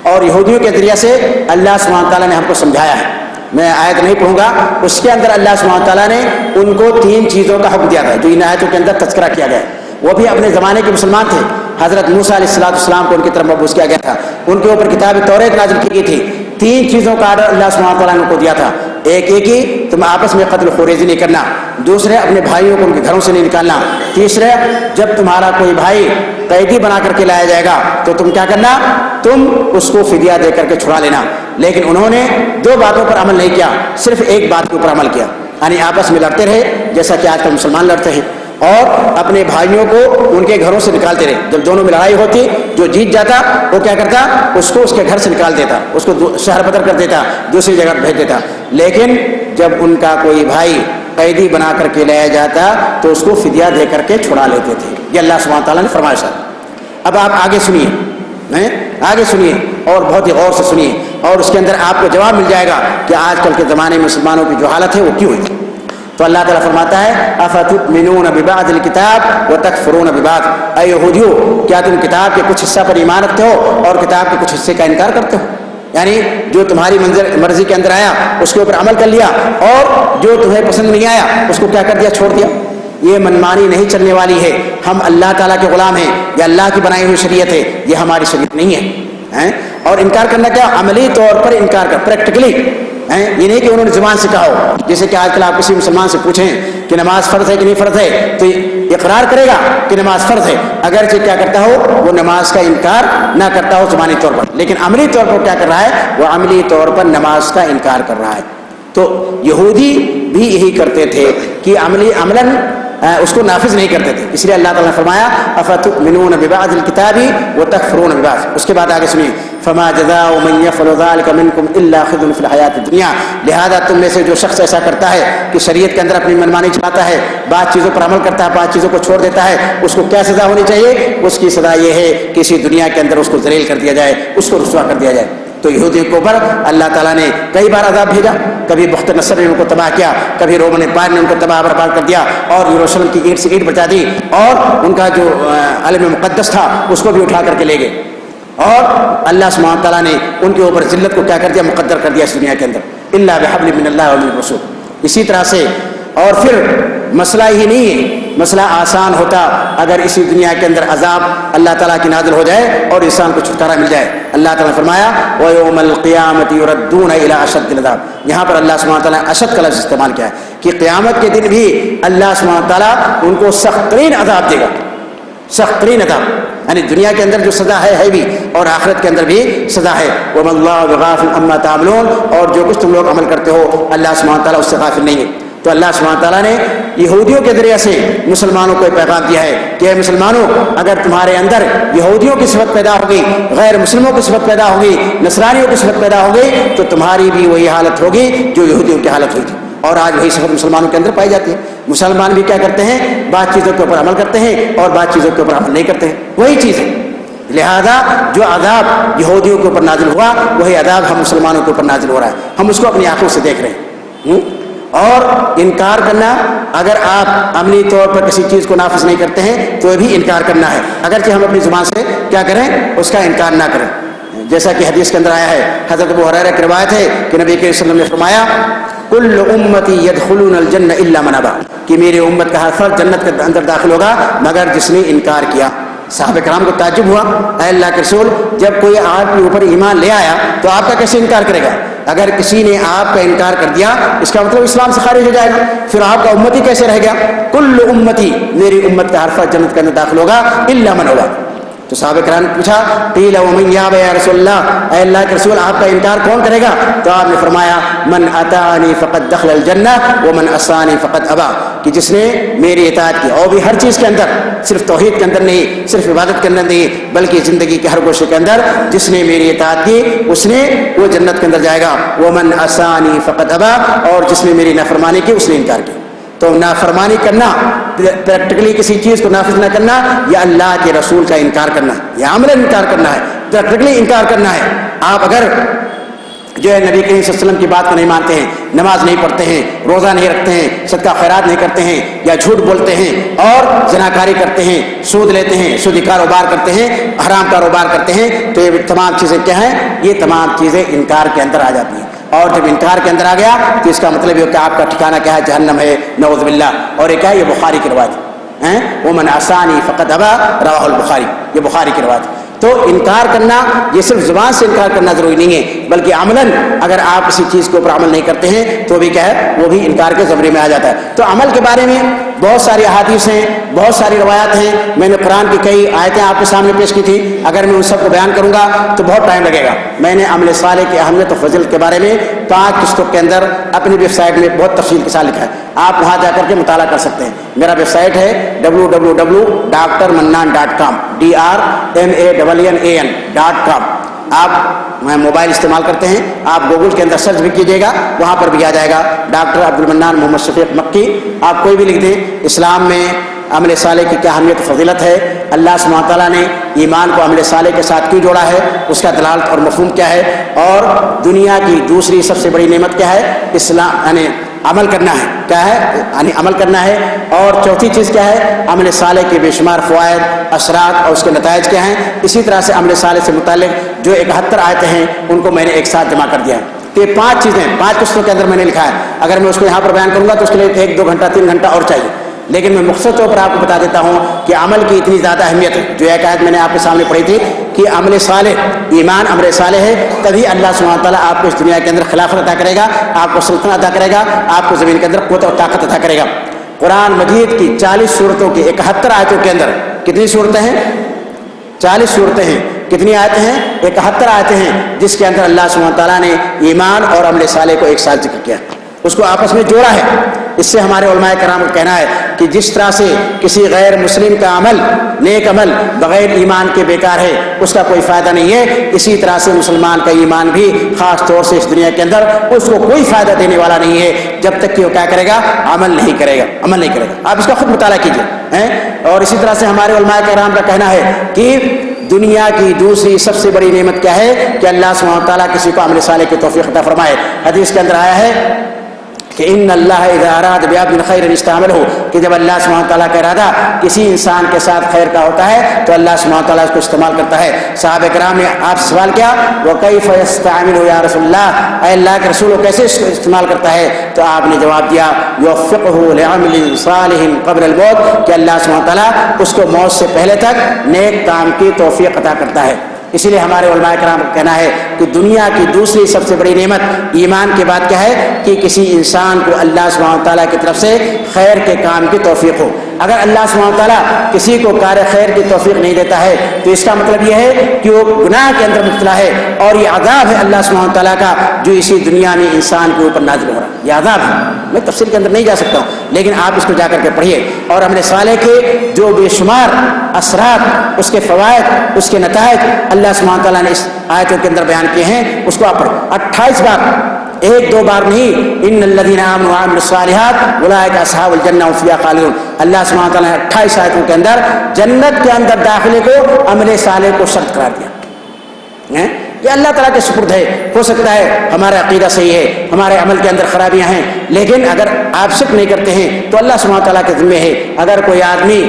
اور یہودیوں کے ذریعے سے اللہ سبحانہ تعالیٰ نے ہم کو سمجھایا ہے. میں آیت نہیں پڑھوں گا. اس کے اندر اللہ سبحانہ تعالیٰ نے ان کو 3 چیزوں کا حکم دیا تھا جو ان آیتوں کے اندر تذکرہ کیا گیا ہے. وہ بھی اپنے زمانے کے مسلمان تھے. حضرت موسیٰ علیہ السلام کو ان کی طرف مبعوث کیا گیا تھا، ان کے اوپر کتاب توریت نازل کی گئی تھی. 3 چیزوں کا آرڈر اللہ سبحانہ تعالیٰ نے ان کو دیا تھا. ایک یہ کہ تم آپس میں قتل خوریزی نہیں کرنا، دوسرے اپنے بھائیوں کو ان کے گھروں سے نہیں نکالنا، تیسرے جب تمہارا کوئی بھائی قیدی بنا کر کے لایا جائے گا تو تم کیا کرنا؟ تم اس کو فدیہ دے کر کے چھڑا لینا. لیکن انہوں نے 2 باتوں پر عمل نہیں کیا، صرف ایک بات کے اوپر عمل کیا، یعنی آپس میں لڑتے رہے جیسا کہ آج کل مسلمان لڑتے ہیں اور اپنے بھائیوں کو ان کے گھروں سے نکالتے رہے. جب دونوں میں لڑائی ہوتی جو جیت جاتا وہ کیا کرتا؟ اس کو اس کے گھر سے نکال دیتا، اس کو شہر بدر کر دیتا، دوسری جگہ بھیج دیتا. لیکن جب ان کا کوئی بھائی قیدی بنا کر کے لایا جاتا تو اس کو فدیہ دے کر کے چھڑا لیتے تھے. یہ اللہ سبحانہ تعالیٰ نے فرمایا. اب آپ آگے سنیے. ہیں؟ آگے سنیے اور بہت ہی غور سے سنیے، اور اس کے اندر آپ کو جواب مل جائے گا کہ آج کل کے زمانے میں مسلمانوں کی جو حالت ہے وہ کیوں ہے۔ تو اللہ تعالیٰ فرماتا ہے افتؤمنون ببعض الکتاب وتکفرون ببعض، اے یہودیو کیا تم کتاب کے کچھ حصہ پر ایمان رکھتے ہو اور کتاب کے کچھ حصے کا انکار کرتے ہو؟ یعنی جو تمہاری مرضی کے اندر آیا اس کے اوپر عمل کر لیا، اور جو تمہیں پسند نہیں آیا اس کو کیا کر دیا، چھوڑ دیا۔ یہ منمانی نہیں چلنے والی ہے، ہم اللہ تعالیٰ کے غلام ہیں، یہ اللہ کی بنائی ہوئی شریعت ہے، یہ ہماری شریعت نہیں ہے۔ اور انکار کرنا کیا، عملی طور پر انکار کر، پریکٹیکلی، یہ نہیں کہ انہوں نے زبان سے کہا ہو۔ جیسے کہ آج کل آپ کسی مسلمان سے پوچھیں کہ نماز فرض ہے کہ نہیں فرض ہے، تو اقرار کرے گا کہ نماز فرض ہے، اگرچہ کیا کرتا ہو، وہ نماز کا انکار نہ کرتا ہو زبانی طور پر، لیکن عملی طور پر کیا کر رہا ہے، وہ عملی طور پر نماز کا انکار کر رہا ہے۔ تو یہودی بھی یہی کرتے تھے کہ عملاً اس کو نافذ نہیں کرتے تھے، اس لیے اللہ تعالیٰ نے فرمایا افتؤمنون ببعض الکتاب وتکفرون ببعض۔ اس کے بعد آگے سنیے، فما جزاء من يفعل ذلك منكم الا خزي في الحیات الدنیا، لہذا تم میں سے جو شخص ایسا کرتا ہے کہ شریعت کے اندر اپنی منمانی چلاتا ہے، بعض چیزوں پر عمل کرتا ہے، بعض چیزوں کو چھوڑ دیتا ہے، اس کو کیا سزا ہونی چاہیے؟ اس کی سزا یہ ہے کہ اسی دنیا کے اندر اس کو ذلیل کر دیا جائے، اس کو رسوا کر دیا جائے۔ تو یہودیوں کے اوپر اللہ تعالیٰ نے کئی بار عذاب بھیجا، کبھی بخت نصر نے ان کو تباہ کیا، کبھی رومن امپائر نے ان کو تباہ برباد کر دیا اور یروشلم کی اینٹ سے اینٹ بچا دی، اور ان کا جو علم مقدس تھا اس کو بھی اٹھا کر کے لے گئے، اور اللہ سبحانہ تعالیٰ نے ان کے اوپر ذلت کو کیا کر دیا، مقدر کر دیا اس دنیا کے اندر، الا بحبل من اللہ ومن الرسول۔ اسی طرح سے اور پھر مسئلہ ہی نہیں ہے، مسئلہ آسان ہوتا اگر اسی دنیا کے اندر عذاب اللہ تعالیٰ کی نازل ہو جائے اور انسان کو چھٹکارا مل جائے۔ اللہ تعالیٰ نے فرمایا وَيَوْمَ الْقِيَامَةِ يُرَدُّونَ إِلَىٰ أَشَدِّ الْعَذَابِ، یہاں پر اللہ سبحانہ تعالیٰ نے اشد کا لفظ استعمال کیا ہے کہ قیامت کے دن بھی اللہ سبحانہ تعالیٰ ان کو سخت ترین عذاب دے گا، سخت ترین عذاب، یعنی دنیا کے اندر جو سزا ہے بھی، اور آخرت کے اندر بھی سزا ہے۔ وَمَا اللَّهُ بِغَافِلٍ عَمَّا تَعْمَلُونَ، اور جو کچھ تم لوگ عمل کرتے ہو اللہ سبحانہ تعالیٰ اس سے غافل نہیں ہے۔ تو اللہ سبحانہ تعالیٰ نے یہودیوں کے ذریعے سے مسلمانوں کو پیغام دیا ہے کہ اے مسلمانوں، اگر تمہارے اندر یہودیوں کی صفت پیدا ہوگی، غیر مسلموں کی صفت پیدا ہوگی، نصرانیوں کی صفت پیدا ہوگی، تو تمہاری بھی وہی حالت ہوگی جو یہودیوں کی حالت ہوئی تھی، اور آج وہی صفت مسلمانوں کے اندر پائی جاتی ہے۔ مسلمان بھی کیا کرتے ہیں، بعض چیزوں کے اوپر عمل کرتے ہیں اور بعض چیزوں کے اوپر عمل نہیں کرتے ہیں، وہی چیز ہے۔ لہذا جو عذاب یہودیوں کے اوپر نازل ہوا وہی عذاب ہم مسلمانوں کے اوپر نازل ہو رہا ہے، ہم اس کو اپنی آنکھوں سے دیکھ رہے ہیں۔ اور انکار کرنا، اگر آپ عملی طور پر کسی چیز کو نافذ نہیں کرتے ہیں تو بھی انکار کرنا ہے، اگرچہ ہم اپنی زبان سے کیا کریں، اس کا انکار نہ کریں۔ جیسا کہ حدیث کے اندر آیا ہے، حضرت ابو ہریرہ کی روایت ہے کہ نبی کریم صلی اللہ علیہ وسلم نے فرمایا کل امتی یدخلون الجنہ الا من ابا، کہ میری امت کا ہر فرد جنت کے اندر داخل ہوگا مگر جس نے انکار کیا۔ صحابہ کرام کو تعجب ہوا، اے اللہ کے رسول، جب کوئی آپ کے اوپر ایمان لے آیا تو آپ کا کیسے انکار کرے گا؟ اگر کسی نے آپ کا انکار کر دیا اس کا مطلب اسلام سے خارج ہو جائے گا، پھر آپ کا امتی کیسے رہ گیا؟ کل امتی، میری امت کا ہر فرد جنت کے اندر داخل ہوگا الا من ابا۔ تو صحابہ کرام نے پوچھا قیل ومن یابى یا رسول اللہ، اے اللہ کے رسول آپ کا انکار کون کرے گا؟ تو آپ نے فرمایا من اطاعنی فقد دخل الجنہ ومن عصانی فقد ابى، کہ جس نے میری اطاعت کی، اور بھی ہر چیز کے اندر، صرف توحید کے اندر نہیں، صرف عبادت کے اندر نہیں، بلکہ زندگی کے ہر گوشے کے اندر جس نے میری اطاعت کی اس نے وہ جنت کے اندر جائے گا۔ ومن عصانی فقد ابى، اور جس نے میری نافرمانی کی اس نے انکار کیا۔ تو نافرمانی کرنا، پریکٹیکلی کسی چیز کو نافذ نہ کرنا، یا اللہ کے رسول کا انکار کرنا، یا عملاً انکار کرنا ہے، پریکٹیکلی انکار کرنا ہے۔ آپ اگر جو ہے نبی کریم صلی اللہ علیہ وسلم کی بات کو نہیں مانتے ہیں، نماز نہیں پڑھتے ہیں، روزہ نہیں رکھتے ہیں، صدقہ خیرات نہیں کرتے ہیں، یا جھوٹ بولتے ہیں اور زناکاری کرتے ہیں، سود لیتے ہیں، سودی کاروبار کرتے ہیں، حرام کاروبار کرتے ہیں، تو یہ تمام چیزیں کیا ہیں؟ یہ تمام چیزیں انکار کے اندر آ جاتی ہیں، اور جب انکار کے اندر آ گیا تو اس کا مطلب یہ کہ آپ کا ٹھکانہ کیا ہے؟ جہنم ہے، نعوذ باللہ۔ اور یہ کیا ہے؟ یہ بخاری کی روایت ہے، ومن عصانی فقد ابى، رواہ البخاری، یہ بخاری کی روایت۔ تو انکار کرنا یہ صرف زبان سے انکار کرنا ضروری نہیں ہے، بلکہ عملاً اگر آپ کسی چیز کے اوپر عمل نہیں کرتے ہیں تو بھی کیا ہے؟ وہ بھی انکار کے زمرے میں آ جاتا ہے۔ تو عمل کے بارے میں بہت ساری احادیث ہیں، بہت ساری روایات ہیں، میں نے قرآن کی کئی آیتیں آپ کے سامنے پیش کی تھی، اگر میں ان سب کو بیان کروں گا تو بہت ٹائم لگے گا۔ میں نے عمل صالح کی اہمیت و فضیلت کے بارے میں 5 قسطوں کے اندر اپنی ویب سائٹ میں بہت تفصیل کے ساتھ لکھا ہے، آپ وہاں جا کر کے مطالعہ کر سکتے ہیں۔ میرا ویب سائٹ ہے www.drmannan.com، DRMANNAN.com۔ آپ موبائل استعمال کرتے ہیں، آپ گوگل کے اندر سرچ بھی کیجیے گا، وہاں پر بھی آ جائے گا ڈاکٹر عبد المنان محمد شفیق مکی، آپ کوئی بھی لکھ دیں۔ اسلام میں عمل صالح کی کیا اہمیت و فضیلت ہے، اللہ سبحانہ تعالیٰ نے ایمان کو عمل صالح کے ساتھ کیوں جوڑا ہے، اس کا دلالت اور مفہوم کیا ہے، اور دنیا کی دوسری سب سے بڑی نعمت کیا ہے، اسلام یعنی عمل کرنا ہے، کیا ہے یعنی عمل کرنا ہے، اور چوتھی چیز کیا ہے، عمل صالح کے بے شمار فوائد، اثرات اور اس کے نتائج کیا ہیں۔ اسی طرح سے عمل صالح سے متعلق جو 71 آیتیں ہیں ان کو میں نے ایک ساتھ جمع کر دیا ہے۔ تو یہ 5 چیزیں 5 قسطوں کے اندر میں نے لکھا ہے، اگر میں اس کو یہاں پر بیان کروں گا تو اس کے لیے 1-2 گھنٹہ 3 گھنٹہ اور چاہیے، لیکن میں مختصر طور پر آپ کو بتا دیتا ہوں کہ عمل کی اتنی زیادہ اہمیت ہے۔ جو ایک آیت میں نے آپ کے سامنے پڑھی تھی کہ عمل صالح، ایمان عمل صالح ہے، تبھی اللہ سبحانہ تعالیٰ آپ کو اس دنیا کے اندر خلافت عطا کرے گا، آپ کو سلطنت عطا کرے گا، آپ کو زمین کے اندر قوت اور طاقت عطا کرے گا۔ قرآن مجید کی 40 سورتوں کی 71 آیتوں کے اندر کتنی صورتیں ہیں؟ 40 صورتیں ہیں۔ کتنی آیتیں ہیں؟ 71 آیتیں ہیں، جس کے اندر اللہ سبحانہ تعالیٰ نے ایمان اور عمل صالح کو ایک ساتھ ذکر کیا، اس کو آپس میں جوڑا ہے۔ اس سے ہمارے علماء کرام کا کہنا ہے کہ جس طرح سے کسی غیر مسلم کا عمل، نیک عمل بغیر ایمان کے بیکار ہے، اس کا کوئی فائدہ نہیں ہے، اسی طرح سے مسلمان کا ایمان بھی خاص طور سے اس دنیا کے اندر اس کو کوئی فائدہ دینے والا نہیں ہے جب تک کہ وہ کیا کرے گا، عمل نہیں کرے گا، عمل نہیں کرے گا۔ آپ اس کا خود مطالعہ کیجیے۔ اور اسی طرح سے ہمارے علماء کرام کا کہنا ہے کہ دنیا کی دوسری سب سے بڑی نعمت کیا ہے کہ اللہ سبحانہ تعالیٰ کسی کو عمل صالح کی توفیق عطا فرمائے۔ حدیث کے اندر آیا ہے کہ ان اللہ اذا اراد بعبد خیر استعملہ، کہ جب اللہ سبحانہ تعالیٰ کا ارادہ کسی انسان کے ساتھ خیر کا ہوتا ہے تو اللہ سبحانہ تعالیٰ اس کو استعمال کرتا ہے۔ صحابہ کرام نے آپ سے سوال کیا، وکیف یستعملہ یا رسول اللہ، اے اللہ کے رسول، کیسے اس کو استعمال کرتا ہے؟ تو آپ نے جواب دیا، یوفقہ لعمل صالح قبل الموت، کہ اللہ سبحانہ تعالیٰ اس کو موت سے پہلے تک نیک کام کی توفیق عطا کرتا ہے۔ اسی لیے ہمارے علماء کرام کا کہنا ہے کہ دنیا کی دوسری سب سے بڑی نعمت ایمان کے بعد کیا ہے کہ کسی انسان کو اللہ سبحانہ تعالیٰ کی طرف سے خیر کے کام کی توفیق ہو۔ اگر اللہ سبحانہ تعالیٰ کسی کو کار خیر کی توفیق نہیں دیتا ہے تو اس کا مطلب یہ ہے کہ وہ گناہ کے اندر مبتلا ہے، اور یہ عذاب ہے اللہ سبحانہ تعالیٰ کا جو اسی دنیا میں انسان کے اوپر نازل ہو رہا ہے، یہ عذاب ہے۔ میں تفصیل کے اندر نہیں جا سکتا ہوں، لیکن آپ اس کو جا کر کے پڑھیے، اور عمل صالح کے جو بے شمار اثرات، اس کے فوائد، اس کے نتائج اللہ سبحانہ تعالیٰ نے اس آیتوں کے اندر بیان کیے ہیں، اس کو آپ پڑھیں 28 بار، 1-2 بار نہیں۔ ان الذین آمنوا وعملوا الصالحات اولئک اصحاب الجنہ هم فیہا خالدون، اللہ سبحانہ تعالیٰ نے 28 آیتوں کے اندر جنت کے اندر داخلے کو عمل صالح کو شرط قرار دیا۔ یہ اللہ تعالیٰ کے سپرد ہے۔ ہو سکتا ہے ہمارا عقیدہ صحیح ہے، ہمارے عمل کے اندر خرابیاں ہیں، لیکن اگر آپ شک نہیں کرتے ہیں تو اللہ سبحانہ تعالیٰ کے ذمہ ہے۔ اگر کوئی آدمی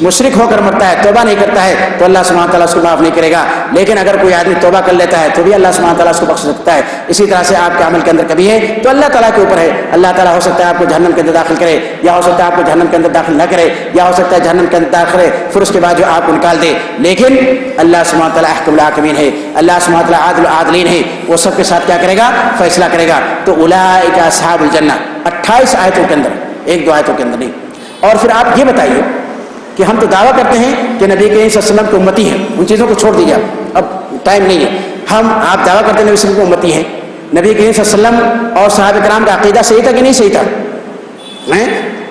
مشرک ہو کر مرتا ہے، توبہ نہیں کرتا ہے، تو اللہ سبحانہ تعالیٰ اس کو معاف نہیں کرے گا، لیکن اگر کوئی آدمی توبہ کر لیتا ہے تو بھی اللہ سبحانہ تعالیٰ اس کو بخش سکتا ہے۔ اسی طرح سے آپ کے عمل کے اندر کبھی ہے تو اللہ تعالیٰ کے اوپر ہے، اللہ تعالیٰ ہو سکتا ہے آپ کو جہنم کے اندر داخل کرے، یا ہو سکتا ہے آپ کو جہنم کے اندر داخل نہ کرے، یا ہو سکتا ہے جہنم کے اندر داخل کرے پھر اس کے بعد جو آپ کو نکال دے، لیکن اللہ سبحانہ تعالیٰ احکم الحاکمین ہے، اللہ سبحانہ تعالیٰ عادل العادلین ہے، وہ سب کے ساتھ کیا کرے گا، فیصلہ کرے گا۔ تو اولئک اصحاب الجنہ 28 آیتوں کے اندر، 1-2 آیتوں کے اندر نہیں۔ اور پھر آپ یہ بتائیے کہ ہم تو دعویٰ کرتے ہیں کہ نبی کریم صلی اللہ علیہ وسلم کی امتی ہیں، ان چیزوں کو چھوڑ دیجیے، اب ٹائم نہیں ہے۔ آپ دعویٰ کرتے ہیں نبی صلی اللہ علیہ وسلم کی امتی ہیں، نبی کریم صلی اللہ علیہ وسلم اور صحابہ کرام کا عقیدہ صحیح تھا کہ نہیں صحیح تھا؟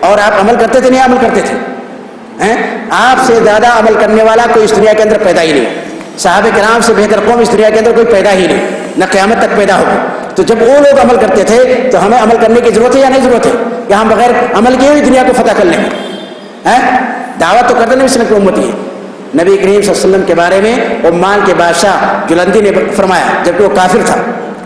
اور آپ عمل کرتے تھے نہیں عمل کرتے تھے؟ آپ سے زیادہ عمل کرنے والا کوئی اس دنیا کے اندر پیدا ہی نہیں، صحابہ کرام سے بہتر قوم اس دنیا کے اندر کوئی پیدا ہی نہیں، نہ قیامت تک پیدا ہوگی۔ تو جب وہ لوگ عمل کرتے تھے تو ہمیں عمل کرنے کی ضرورت ہے یا نہیں ضرورت ہے؟ یا ہم بغیر عمل کیے ہوئی دنیا کو فتح کر لیں گے؟ دعوت تو کرتے نہیں اس نے کی امتی ہے۔ نبی کریم صلی اللہ علیہ وسلم کے بارے میں عمان کے بادشاہ جلندی نے فرمایا، جبکہ وہ کافر تھا،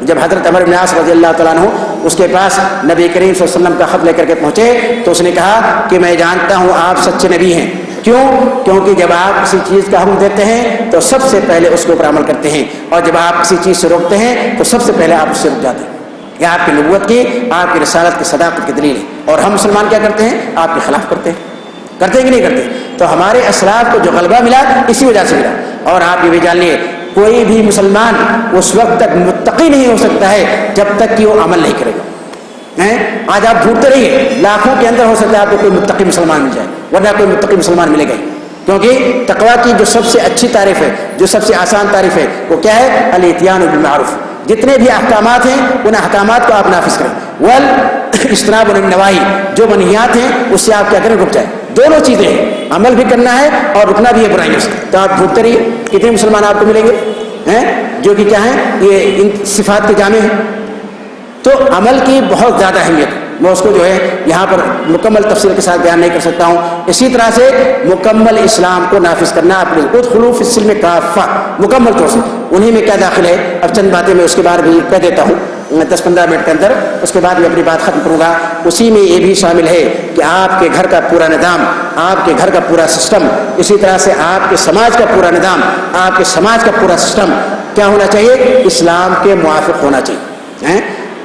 جب حضرت عمر بن عاص رضی اللہ تعالیٰ عنہ اس کے پاس نبی کریم صلی اللہ علیہ وسلم کا خط لے کر کے پہنچے تو اس نے کہا کہ میں جانتا ہوں آپ سچے نبی ہیں۔ کیوں؟ کیونکہ جب آپ کسی چیز کا حکم دیتے ہیں تو سب سے پہلے اس کے اوپر عمل کرتے ہیں، اور جب آپ کسی چیز سے روکتے ہیں تو سب سے پہلے آپ اس سے رک جاتے ہیں۔ یہ آپ کی نبوت کی، آپ کی رسالت کی صداقت کی دلیل ہے۔ اور ہم مسلمان کیا کرتے ہیں؟ آپ کے خلاف کرتے ہیں کہ نہیں کرتے؟ تو ہمارے اسلاف کو جو غلبہ ملا اسی وجہ سے ملا۔ اور آپ یہ بھی جان لیے کوئی بھی مسلمان اس وقت تک متقی نہیں ہو سکتا ہے جب تک کہ وہ عمل نہیں کرے گا۔ آج آپ ڈھونڈتے رہیے، لاکھوں کے اندر ہو سکتا ہے آپ کو کوئی متقی مسلمان مل جائے، ورنہ کوئی متقی مسلمان ملے گا ہی۔ کیونکہ تقویٰ کی جو سب سے اچھی تعریف ہے، جو سب سے آسان تعریف ہے، وہ کیا ہے؟ الاتیان بالمعروف۔ جتنے بھی احکامات ہیں ان احکامات کو آپ نافذ کریں، والاجتناب عن النواہی، جو منہیات ہیں اس سے آپ کیا کریں؟ رک جائیں۔ دونوں چیزیں ہیں، عمل بھی کرنا ہے اور رکنا بھی ہے برائیوں سے۔ تو آپ ڈھونڈتے رہیے، کتنے مسلمان آپ کو ملیں گے جو کہ کیا ہیں؟ یہ ان صفات کے جامع ہیں۔ تو عمل کی بہت زیادہ اہمیت ہے۔ میں اس کو جو ہے یہاں پر مکمل تفصیل کے ساتھ بیان نہیں کر سکتا ہوں. اسی طرح سے مکمل اسلام کو نافذ کرنا اپنے ادخلوا فی السلم کافہ مکمل طور سے انہی میں کیا داخل ہے. اب چند باتیں میں اس کے بارے میں کہہ دیتا ہوں 10-15 منٹ کے اندر, اس کے بعد میں اپنی بات ختم کروں گا. اسی میں یہ بھی شامل ہے کہ آپ کے گھر کا پورا نظام, آپ کے گھر کا پورا سسٹم, اسی طرح سے آپ کے سماج کا پورا نظام, آپ کے سماج کا پورا سسٹم کیا ہونا چاہیے, اسلام کے موافق ہونا چاہیے.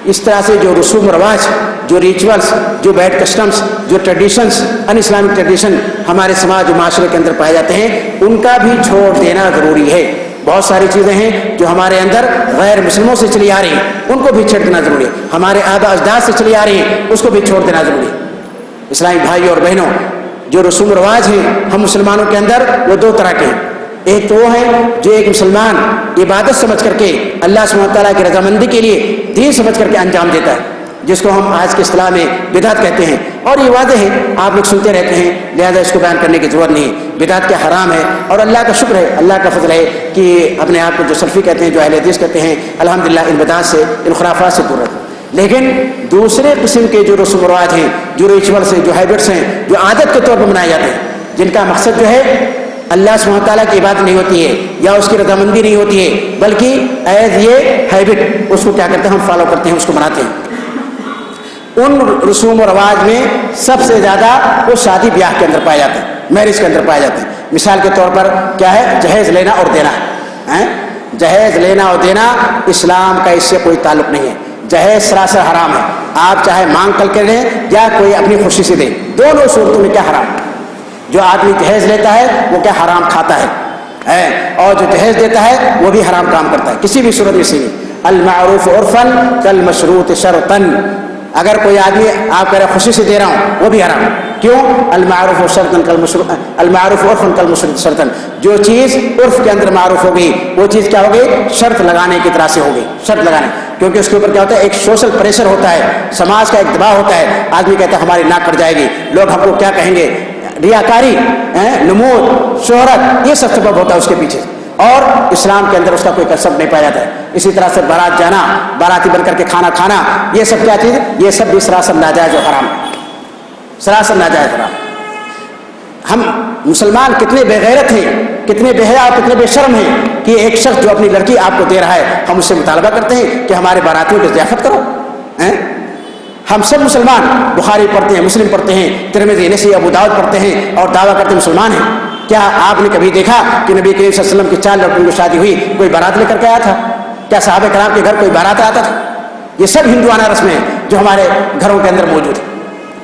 اس طرح سے جو رسوم و رواج, جو ریچولس, جو بیڈ کسٹمس, جو ٹریڈیشنس, ان اسلامک ٹریڈیشن ہمارے سماج و معاشرے کے اندر پائے جاتے ہیں, ان کا بھی چھوڑ دینا ضروری ہے. بہت ساری چیزیں ہیں جو ہمارے اندر غیر مسلموں سے چلی آ رہی ہیں, ان کو بھی چھوڑ دینا ضروری ہے. ہمارے آبا اجداد سے چلی آ رہی ہیں, اس کو بھی چھوڑ دینا ضروری ہے. اسلامی بھائی اور بہنوں, جو رسوم و رواج ہیں ہم مسلمانوں کے اندر وہ دو طرح کے ہیں. ایک تو وہ ہے جو ایک مسلمان عبادت سمجھ کر کے اللہ سبحانہ تعالیٰ کی رضامندی کے لیے دین سمجھ کر کے انجام دیتا ہے, جس کو ہم آج کے اصطلاح میں بدعت کہتے ہیں. اور یہ واضح ہے, آپ لوگ سنتے رہتے ہیں, لہذا اس کو بیان کرنے کی ضرورت نہیں. بدعت کیا حرام ہے, اور اللہ کا شکر ہے, اللہ کا فضل ہے کہ اپنے آپ کو جو سلفی کہتے ہیں, جو اہل حدیث کہتے ہیں, الحمدللہ ان بدعت سے, ان خرافات سے دور رہتے ہیں. لیکن دوسرے قسم کے جو رسوم و رواج ہیں, جو ریچولس ہیں, جو ہیبٹس ہیں, جو عادت کے طور پر منائے جاتے ہیں, جن کا مقصد جو ہے اللہ سبحانہ تعالیٰ کی عبادت نہیں ہوتی ہے یا اس کی رضامندی نہیں ہوتی ہے, بلکہ ایز یہ ہیبٹ اس کو کیا کرتے ہیں, ہم فالو کرتے ہیں, اس کو مناتے ہیں. ان رسوم و رواج میں سب سے زیادہ وہ شادی بیاہ کے اندر پائے جاتے ہیں, میرج کے اندر پائے جاتے ہیں. مثال کے طور پر کیا ہے, جہیز لینا اور دینا ہے. جہیز لینا اور دینا اسلام کا اس سے کوئی تعلق نہیں ہے. جہیز سراسر حرام ہے, آپ چاہے مانگ کر کے لیں یا کوئی اپنی خوشی سے دیں, دونوں صورتوں میں کیا حرام ہے. جو آدمی جہیز لیتا ہے وہ کیا حرام کھاتا ہے, اور جو جہیز دیتا ہے وہ بھی حرام کام کرتا ہے, کسی بھی صورت میں سے نہیں. المعروف عرفاً کالمشروط شرطاً, اگر کوئی آدمی آپ کہہ رہے خوشی سے دے رہا ہوں وہ بھی حرام. کیوں؟ المعروف شرطاً کالمشروط, المعروف عرفاً کالمشروط شرطاً, جو چیز عرف کے اندر معروف ہوگی وہ چیز کیا ہوگی, شرط لگانے کی طرح سے ہوگی. شرط لگانے, کیونکہ اس کے اوپر کیا ہوتا ہے, ایک سوشل پریشر ہوتا ہے, سماج کا ایک دباؤ ہوتا ہے. آدمی کہتا ہے ہماری ناک کٹ جائے گی, لوگ ہم کو کیا کہیں گے, ریاکاری, نمود, شہرت, یہ سب سبب ہوتا ہے اس کے پیچھے, اور اسلام کے اندر اس کا کوئی سبب نہیں پایا جاتا ہے. اسی طرح سے بارات جانا, باراتی بن کر کے کھانا کھانا, یہ سب کیا چیز, یہ سب بھی سراسر ناجائز و حرام, سراسر ناجائز حرام. ہم مسلمان کتنے بے غیرت ہیں, کتنے بے حیا, کتنے بے شرم ہیں کہ ایک شخص جو اپنی لڑکی آپ کو دے رہا ہے, ہم اس سے مطالبہ کرتے ہیں کہ ہمارے باراتیوں کی ضیافت کرو. ہم سب مسلمان بخاری پڑھتے ہیں, مسلم پڑھتے ہیں, ترمذی, نسائی, ابو داؤد پڑھتے ہیں اور دعویٰ کرتے ہیں مسلمان ہیں. کیا آپ نے کبھی دیکھا کہ نبی کریم صلی اللہ علیہ وسلم کی 4 لڑکیوں کی شادی ہوئی, کوئی بارات لے کر کے آیا تھا؟ کیا صحابہ کرام کے گھر کوئی بارات آتا تھا؟ یہ سب ہندوانہ رسمیں ہیں جو ہمارے گھروں کے اندر موجود ہیں.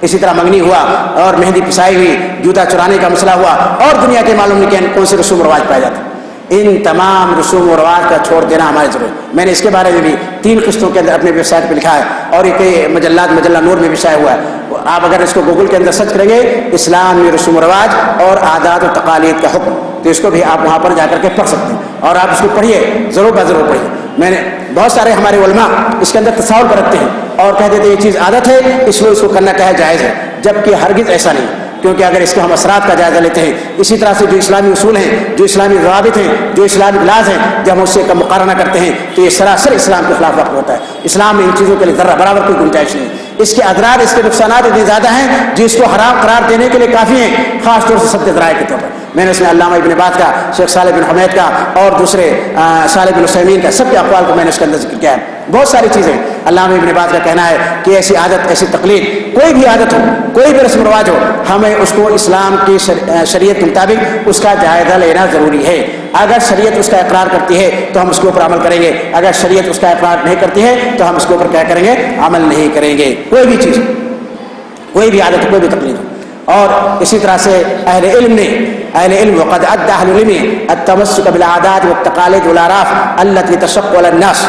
اسی طرح منگنی ہوا اور مہندی پسائی ہوئی, جوتا چرانے کا مسئلہ ہوا, اور دنیا کے معلوم نہیں کہ کون سے رسوم و رواج پائے جاتے ہیں. ان تمام رسوم و رواج کا چھوڑ دینا ہماری ضرورت ہے. میں نے اس کے بارے میں بھی 3 قسطوں کے اندر اپنے ویب سائٹ پہ لکھا ہے, اور یہ کئی مجلات, مجلہ نور میں بھی شائع ہوا ہے. آپ اگر اس کو گوگل کے اندر سرچ کریں گے, اسلامی رسوم و رواج اور عادات و تقالید کا حکم, تو اس کو بھی آپ وہاں پر جا کر کے پڑھ سکتے ہیں, اور آپ اس کو پڑھیے, ضرور ضرور پڑھیے. میں نے بہت سارے ہمارے علماء اس کے اندر تصور پر رکھتے ہیں اور کہہ دیتے ہیں یہ چیز عادت ہے, اس لیے اس کو کرنا کیا ہے, جائز ہے, جبکہ ہرگز ایسا نہیں. کیونکہ اگر اس کے ہم اثرات کا جائزہ لیتے ہیں, اسی طرح سے جو اسلامی اصول ہیں, جو اسلامی ضوابط ہیں, جو اسلامی لاز ہیں, جب ہم اس سے مقارنہ کرتے ہیں تو یہ سراسر اسلام کے خلاف وقت ہوتا ہے. اسلام میں ان چیزوں کے لیے ذرہ برابر کوئی گنجائش نہیں. اس کے اضرار, اس کے نقصانات اتنے زیادہ ہیں جو اس کو حرام قرار دینے کے لیے کافی ہیں, خاص طور سے سد ذرائع کے طور پر. میں نے اس میں علامہ ابن باز کا, شیخ صالح بن حمید کا اور دوسرے صالح بن عثیمین کا, سب کے اقوال کو میں نے اس کے اندر ذکر کیا ہے. بہت ساری چیزیں. علامہ ابن باز کا کہنا ہے کہ ایسی عادت, ایسی تقلید, کوئی بھی عادت ہو, کوئی بھی رسم و رواج ہو, ہمیں اس کو اسلام کی شریعت کے مطابق اس کا جائزہ لینا ضروری ہے. اگر شریعت اس کا اقرار کرتی ہے تو ہم اس کے اوپر عمل کریں گے, اگر شریعت اس کا اقرار نہیں کرتی ہے تو ہم اس کے اوپر کیا کریں گے, عمل نہیں کریں گے. کوئی بھی چیز, کوئی بھی عادت, کوئی بھی تقلید ہو. اور اسی طرح سے اہل علم وقد ادى اهل العلم التمسك بالعادات والتقاليد والاعراف التي تشق على الناس,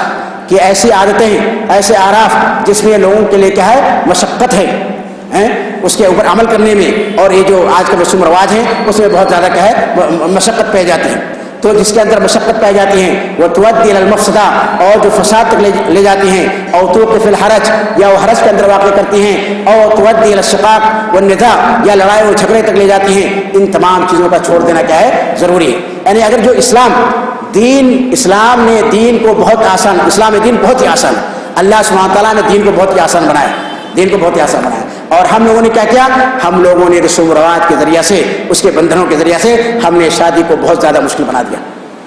کہ ایسی عادتیں, ایسے اعراف جس میں لوگوں کے لیے کیا ہے, مشقت ہے اس کے اوپر عمل کرنے میں, اور یہ جو آج کے رسوم رواج ہیں اس میں بہت زیادہ کیا ہے, مشقت پہ جاتی ہے. تو جس کے اندر مشقت پائی جاتی ہیں وہ تؤدی الی المفسدہ, اور جو فساد تک لے جاتی ہیں, اور توقف فی الحرج, یا وہ حرج کے اندر واقع کرتی ہیں, اور تؤدی الی الشقاق والنزاع, یا لڑائی و جھگڑے تک لے جاتی ہیں. ان تمام چیزوں کا چھوڑ دینا کیا ہے, ضروری ہے. یعنی اگر جو اسلام نے دین کو بہت آسان, اسلام دین بہت ہی آسان, اللہ سبحانہ تعالیٰ نے دین کو بہت ہی آسان بنایا. دین کو بہت ہی آسان بنایا. اور ہم لوگوں نے کیا کیا؟ ہم لوگوں نے رسوم و رواج کے ذریعے سے، اس کے بندھنوں کے ذریعے سے ہم نے شادی کو بہت زیادہ مشکل بنا دیا.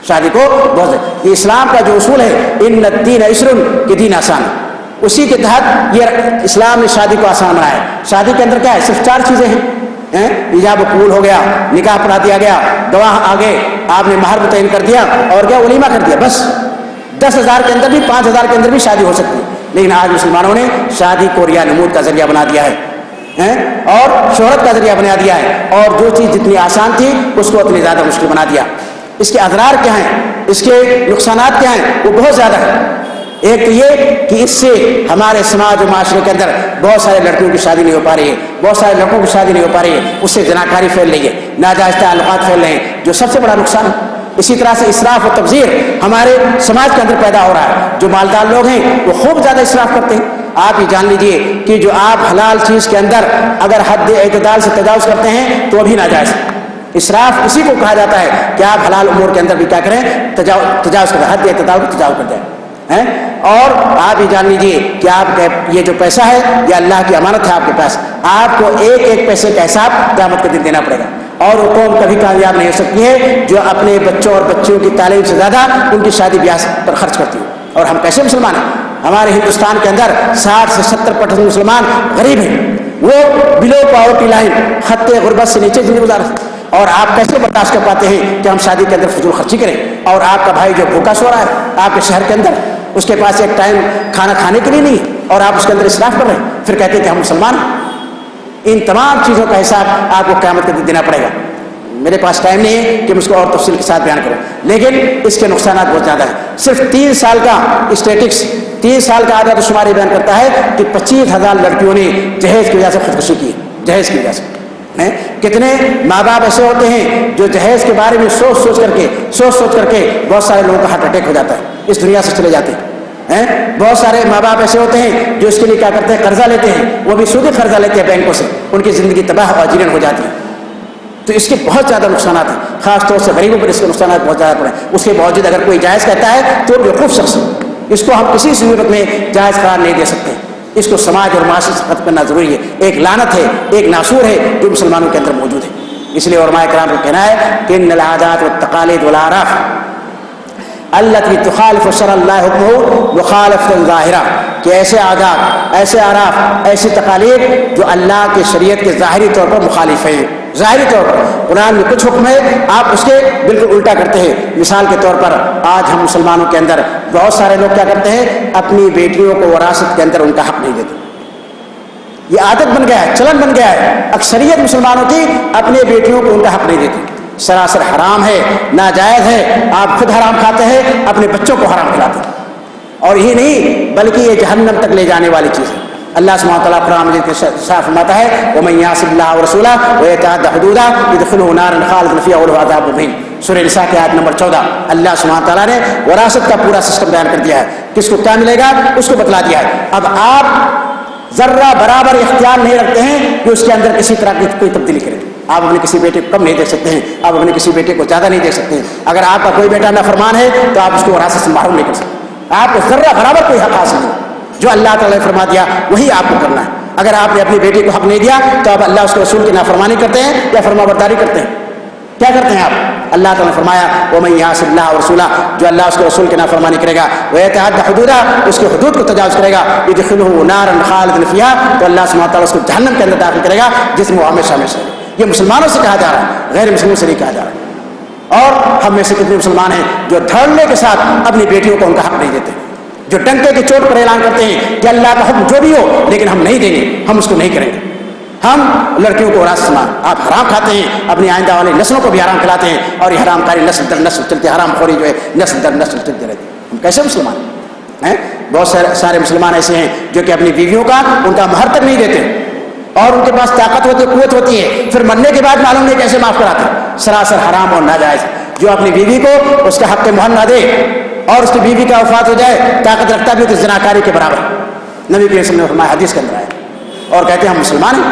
شادی کو بہت، یہ اسلام کا جو اصول ہے ان الدین یسر، کہ دین آسان ہے، اسی کے تحت یہ اسلام نے شادی کو آسان بنایا ہے. شادی کے اندر کیا ہے؟ صرف 4 چیزیں ہیں. ایجاب قبول ہو گیا، نکاح پڑھا دیا گیا، گواہ آگے، آپ نے مہر متعین کر دیا، اور کیا ولیمہ کر دیا، بس. 10,000 کے اندر بھی، 5,000 کے اندر بھی شادی ہو سکتی ہے. لیکن آج مسلمانوں نے شادی کو ریا نمود کا ذریعہ بنا دیا ہے اور شہرت کا ذریعہ بنا دیا ہے، اور جو چیز جتنی آسان تھی اس کو اتنی زیادہ مشکل بنا دیا. اس کے اضرار کیا ہیں، اس کے نقصانات کیا ہیں؟ وہ بہت زیادہ ہیں. ایک تو یہ کہ اس سے ہمارے سماج و معاشرے کے اندر بہت سارے لڑکیوں کی شادی نہیں ہو پا رہی ہے، بہت سارے لڑکوں کی شادی نہیں ہو پا رہی ہے. اس سے زناکاری پھیل رہی ہے، ناجائز تعلقات پھیل رہے ہیں، جو سب سے بڑا نقصان ہے. اسی طرح سے اسراف و تبذیر ہمارے سماج کے اندر پیدا ہو رہا ہے. جو مالدار لوگ ہیں وہ خوب زیادہ اسراف کرتے ہیں. آپ یہ جان لیجئے کہ جو آپ حلال چیز کے اندر اگر حد اعتدال سے تجاوز کرتے ہیں تو ابھی ناجائز ہے. اسراف اسی کو کہا جاتا ہے کہ آپ حلال امور کے اندر بھی کیا کریں؟ تجاوز کریں، حد اعتدال کو تجاوز کر دیں. اور آپ یہ جان لیجئے کہ آپ یہ جو پیسہ ہے یہ اللہ کی امانت ہے آپ کے پاس. آپ کو ایک ایک پیسے کا حساب قیامت کے دن دینا پڑے گا. اور وہ قوم کبھی کامیاب نہیں ہو سکتی ہے جو اپنے بچوں اور بچیوں کی تعلیم سے زیادہ ان کی شادی بیاہ پر خرچ کرتی ہے. اور ہم کیسے مسلمان ہیں؟ ہمارے ہندوستان کے اندر 60 سے 70% مسلمان غریب ہیں. وہ بلو پاورٹی لائن، خط غربت سے نیچے زندگی گزار. اور آپ کیسے برداشت کر پاتے ہیں کہ ہم شادی کے اندر فضول خرچی کریں؟ اور آپ کا بھائی جو بھوکا سو رہا ہے آپ کے شہر کے اندر، اس کے پاس ایک ٹائم کھانا کھانے کے لیے نہیں ہے، اور آپ اس کے اندر اسراف کر رہے ہیں، پھر کہتے ہیں کہ ہم مسلمان ہیں. ان تمام چیزوں کا حساب آپ کو قیامت کے دن دینا پڑے گا. میرے پاس ٹائم نہیں ہے کہ میں اس کو اور تفصیل کے ساتھ بیان کروں، لیکن اس کے نقصانات بہت زیادہ ہیں. صرف 3 سال کا اسٹیٹکس، 3 سال کا اعداد و شمار بیان کرتا ہے کہ 25,000 لڑکیوں نے جہیز کی وجہ سے خودکشی کی. جہیز کی وجہ سے کتنے ماں باپ ایسے ہوتے ہیں جو جہیز کے بارے میں سوچ سوچ کر کے بہت سارے لوگوں کا ہارٹ اٹیک ہو جاتا ہے، اس دنیا سے چلے جاتے ہیں. بہت سارے ماں باپ ایسے ہوتے ہیں جو اس کے لیے کیا کرتے ہیں؟ قرضہ لیتے ہیں، وہ بھی سودی قرضہ لیتے ہیں بینکوں سے، ان کی زندگی تباہ اور جیرن ہو جاتی ہے. تو اس کے بہت زیادہ نقصانات ہیں، خاص طور سے غریبوں پر اس کے نقصانات بہت زیادہ پڑے. اس کے باوجود اگر کوئی جائز کہتا ہے تو بیوقوف شخص ہے، اس کو ہم کسی صورت میں جائز قرار نہیں دے سکتے. اس کو سماج اور معاشرے سے ختم کرنا ضروری ہے. ایک لعنت ہے، ایک ناسور ہے جو مسلمانوں کے اندر موجود ہے. اس لیے علماء کرام کو کہنا ہے کہ ان العادات والتقالید والاعراف التي تخالف شرع اللہ حکمہ مخالفۃ ظاہرہ، کہ ایسے عادات، ایسے اعراف، ایسی تقالید جو اللہ کی شریعت کے ظاہری طور پر مخالف ہیں. ظاہری طور پر قرآن میں کچھ حکم ہے، آپ اس کے بالکل الٹا کرتے ہیں. مثال کے طور پر آج ہم مسلمانوں کے اندر بہت سارے لوگ کیا کرتے ہیں؟ اپنی بیٹیوں کو وراثت کے اندر ان کا حق نہیں دیتے. یہ عادت بن گیا ہے، چلن بن گیا ہے. اکثریت مسلمانوں کی اپنی بیٹیوں کو ان کا حق نہیں دیتی. سراسر حرام ہے، ناجائز ہے. آپ خود حرام کھاتے ہیں، اپنے بچوں کو حرام کھلاتے ہیں. اور یہی نہیں بلکہ یہ جہنم تک لے جانے والی چیز ہے. اللہ سبحانہ وتعالیٰ قرآن مجید کے صاف فرماتا ہے وَمَن يَعْصِ اللَّهَ وَرَسُولَهُ وَيَتَعَدَّ حُدُودَهُ يُدْخِلْهُ نَارًا خَالِدًا فِيهَا وَلَهُ عَذَابٌ مُهِينٌ. سورہ نساء کی آیت نمبر 14. اللہ سبحانہ تعالیٰ نے وراثت کا پورا سسٹم بیان کر دیا ہے، کس کو کیا ملے گا اس کو بتلا دیا ہے. اب آپ ذرہ برابر اختیار نہیں رکھتے ہیں کہ اس کے اندر کسی طرح کی کوئی تبدیلی کریں. آپ اپنے کسی بیٹے کو کم نہیں دیکھ سکتے ہیں، آپ اپنے کسی بیٹے کو زیادہ نہیں دیکھ سکتے ہیں. اگر آپ کا کوئی بیٹا نافرمان ہے تو آپ اس کو وراثت سے محروم نہیں کر سکتے. آپ کو ذرہ برابر کوئی حق حاصل نہیں. جو اللہ تعالیٰ نے فرما دیا وہی آپ کو کرنا ہے. اگر آپ نے اپنی بیٹی کو حق نہیں دیا تو آپ اللہ اس کے رسول کی نافرمانی کرتے ہیں یا فرما برداری کرتے ہیں؟ کیا کرتے ہیں آپ؟ اللہ تعالیٰ نے فرمایا وَمَن يَعْصِ اللَّهَ وَرَسُولَهُ، جو اللہ اس کے رسول کی نافرمانی کرے گا، وَيَتَعَدَّ حُدُودَهُ، اس کے حدود کو تجاوز کرے گا، يُدْخِلْهُ نَارًا خَالِدًا فِيهَا، تو اللہ سبحانہ تعالیٰ اس کو جہنم کے اندر داخل کرے گا جس میں وہ ہمیشہ ہمیشہ. یہ مسلمانوں سے کہا جا رہا ہے، غیر مسلموں سے نہیں کہا جا رہا. اور ہم میں سے کتنے مسلمان ہیں جو دھڑنے کے ساتھ اپنی بیٹیوں کو ان کا حق نہیں دیتے، جو ڈنکے کی چوٹ پر اعلان کرتے ہیں کہ اللہ کا حکم جو بھی ہو لیکن ہم نہیں دیں گے، ہم اس کو نہیں کریں گے. ہم لڑکیوں کو وراثت سنا، آپ حرام کھاتے ہیں، اپنی آئندہ والی نسلوں کو بھی حرام کھلاتے ہیں، اور یہ حرام کاری نسل در نسل چلتے، حرام خوری جو ہے نسل در نسل چلتے رہتے. ہم کیسے مسلمان ہیں؟ بہت سارے مسلمان ایسے ہیں جو کہ اپنی بیویوں کا ان کا مہر تک نہیں دیتے، اور ان کے پاس طاقت ہوتی ہے، قوت ہوتی ہے، پھر مرنے کے بعد معلوم نہیں کیسے معاف کراتے. سراسر حرام اور ناجائز. جو اپنی بیوی کو اس کا حق مہر نہ دے اور اس کی بیوی کا وفات ہو جائے، طاقت رکھتا بھی تو زناکاری کے برابر. نبی کریم صلی اللہ علیہ وسلم نے فرمایا، حدیث کے اندر آیا، اور کہتے ہیں ہم مسلمان ہیں.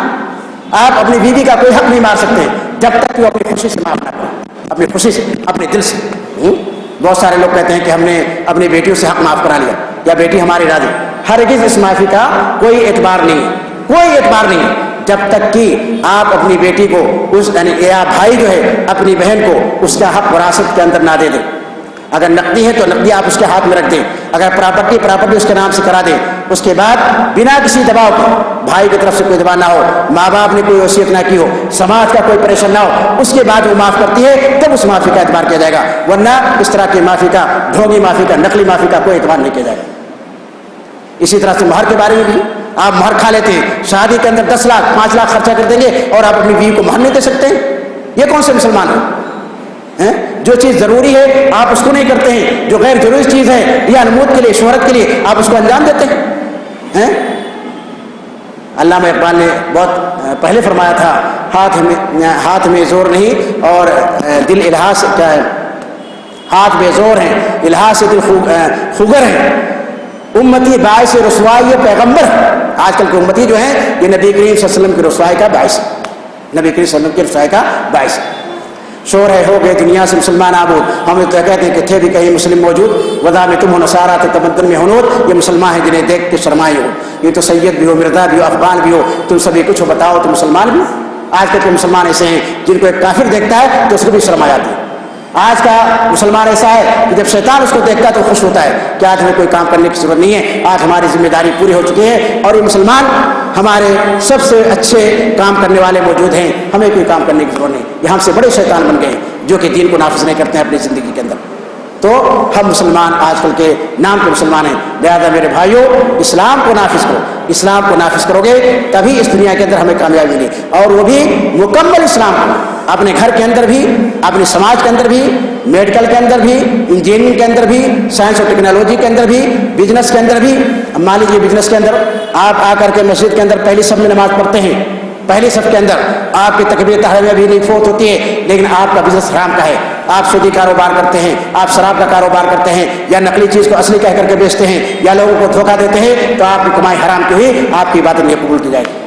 آپ اپنی بیوی کا کوئی حق نہیں مار سکتے جب تک وہ اپنی خوشی سے معاف نہ کرے، اپنی خوشی سے، اپنے دل سے. بہت سارے لوگ کہتے ہیں کہ ہم نے اپنی بیٹیوں سے حق معاف کرا لیا یا بیٹی ہماری راضی. ہرگز اس معافی کا کوئی اعتبار نہیں ہے. کوئی اعتبار نہیں ہے جب تک کہ آپ اپنی بیٹی کو اس یا بھائی جو ہے اپنی بہن کو اس کا حق وراثت کے اندر نہ دے دیں. اگر نقدی ہے تو نقدی آپ اس کے ہاتھ میں رکھ دیں. اگر پراپرٹی اس کے نام سے کرا دیں. اس کے بعد بنا کسی دباؤ کے, بھائی کی طرف سے کوئی دباؤ نہ ہو, ماں باپ نے کوئی وصیت نہ کی ہو, سماج کا کوئی پریشر نہ ہو, اس کے بعد وہ معاف کرتی ہے تب اس معافی کا اعتبار کیا جائے گا. ورنہ اس طرح کی معافی کا, ڈھونگی معافی کا, نقلی معافی کا کوئی اعتبار نہیں کیا جائے گا. اسی طرح سے مہر کے بارے میں بھی آپ مہر کھا لیتے ہیں, شادی کے اندر 10 لاکھ 5 لاکھ خرچہ کر دیں گے اور آپ اپنی بیوی کو مہر نہیں دے سکتے ہیں. یہ کون سے مسلمان ہیں؟ جو چیز ضروری ہے آپ اس کو نہیں کرتے ہیں, جو غیر ضروری چیز ہے یا نمود کے لیے, شہرت کے لیے آپ اس کو انجام دیتے ہیں. علامہ اقبال نے بہت پہلے فرمایا تھا, ہاتھ میں زور نہیں اور دل الہا سے, کیا ہے, ہاتھ بے زور ہیں الہا سے دل خگر ہے, امتی باعث رسوائی پیغمبر. آج کل کی امتی جو ہے یہ نبی کریم صلی اللہ علیہ وسلم کی رسوائی کا باعث, نبی کریم صلی اللہ علیہ وسلم کی رسوائی کا باعث. شور ہے ہو گئے دنیا سے مسلمان آبود, ہم تو کہتے ہیں کہ تھے بھی کہیں مسلم موجود, ودا میں تم ہو نصارہ تھے تمدن میں ہنود, یہ مسلمان ہیں جنہیں دیکھ کے شرمائے ہو. یہ تو سید بھی ہو, مرزا بھی ہو, افغان بھی ہو, تم سبھی کچھ ہو, بتاؤ تم مسلمان بھی ہو. آج کل کے مسلمان ایسے ہیں جن کو ایک کافر دیکھتا ہے تو اس کو بھی شرم آ جاتی ہے. آج کا مسلمان ایسا ہے کہ جب شیطان اس کو دیکھتا ہے تو خوش ہوتا ہے کہ آج ہمیں کوئی کام کرنے کی ضرورت نہیں ہے, آج ہماری ذمہ داری پوری ہو چکی ہے اور یہ مسلمان ہمارے سب سے اچھے کام کرنے والے موجود ہیں, ہمیں کوئی کام کرنے کی ضرورت نہیں. یہ ہم سے بڑے شیطان بن گئے ہیں جو کہ دین کو نافذ نہیں کرتے ہیں اپنی زندگی کے اندر. تو ہم مسلمان آج کل کے نام کے مسلمان ہیں. لہذا میرے بھائیوں, اسلام کو نافذ کرو. اسلام کو نافذ کرو گے تبھی اس دنیا کے اندر ہمیں کامیابی ملے, اور وہ بھی مکمل اسلام کو, اپنے گھر کے اندر بھی, اپنے سماج کے اندر بھی, میڈیکل کے اندر بھی, انجینئرنگ کے اندر بھی, سائنس اور ٹیکنالوجی کے اندر بھی, بزنس کے اندر بھی. مان لیجیے بزنس کے اندر آپ آ کر کے مسجد کے اندر پہلی صف میں نماز پڑھتے ہیں, پہلی صف کے اندر آپ کی تکبیر تحریمہ بھی نہیں فوت ہوتی ہے, لیکن آپ کا بزنس حرام کا ہے, آپ سودی کاروبار کرتے ہیں, آپ شراب کا کاروبار کرتے ہیں, یا نقلی چیز کو اصلی کہہ کر کے بیچتے ہیں, یا لوگوں کو دھوکہ دیتے ہیں, تو آپ کی کمائی حرام کی ہوئی, آپ کی باتیں نہیں قبول کی جائے گی.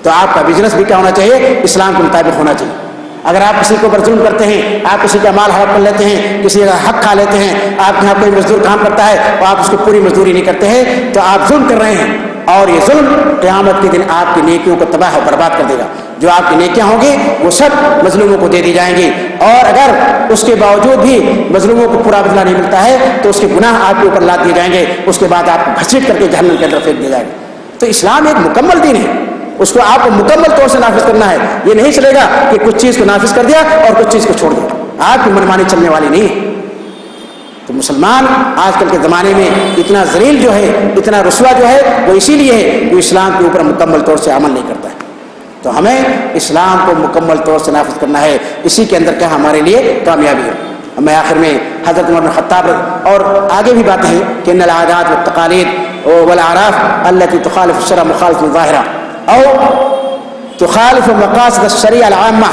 تو آپ کا بزنس بھی کیا ہونا چاہیے, اسلام کے مطابق ہونا چاہیے. اگر آپ کسی کو اوپر ظلم کرتے ہیں, آپ کسی کا مال ہڑپ کر لیتے ہیں, کسی کا حق کھا لیتے ہیں, آپ کے یہاں کوئی مزدور کام کرتا ہے اور آپ اس کو پوری مزدوری نہیں کرتے ہیں, تو آپ ظلم کر رہے ہیں, اور یہ ظلم قیامت کے دن آپ کی نیکیوں کو تباہ و برباد کر دے گا. جو آپ کی نیکیاں ہوں گی وہ سب مظلوموں کو دے دی جائیں گی, اور اگر اس کے باوجود بھی مظلوموں کو پورا بدلہ نہیں ملتا ہے تو اس کے گناہ آپ کے اوپر لاد دیے جائیں گے, اس کے بعد آپ کو گھسیٹ کر کے جہنم کے اندر پھینک دیا جائے گا. تو اسلام ایک مکمل دین ہے, اس کو آپ کو مکمل طور سے نافذ کرنا ہے. یہ نہیں چلے گا کہ کچھ چیز کو نافذ کر دیا اور کچھ چیز کو چھوڑ دیا, آپ کی منمانی چلنے والی نہیں ہے. تو مسلمان آج کل کے زمانے میں اتنا ذلیل جو ہے, اتنا رسوا جو ہے, وہ اسی لیے ہے وہ اسلام کے اوپر مکمل طور سے عمل نہیں کرتا ہے. تو ہمیں اسلام کو مکمل طور سے نافذ کرنا ہے, اسی کے اندر کیا ہمارے لیے کامیابی ہے. میں آخر میں حضرت عمر بن خطاب اور آگے بھی باتیں ہیں کہ ان العادات والتقالید والاعراف التي تخالف الشرع مخالفة ظاہرہ او تخالف مقاصد الشریعہ العامہ,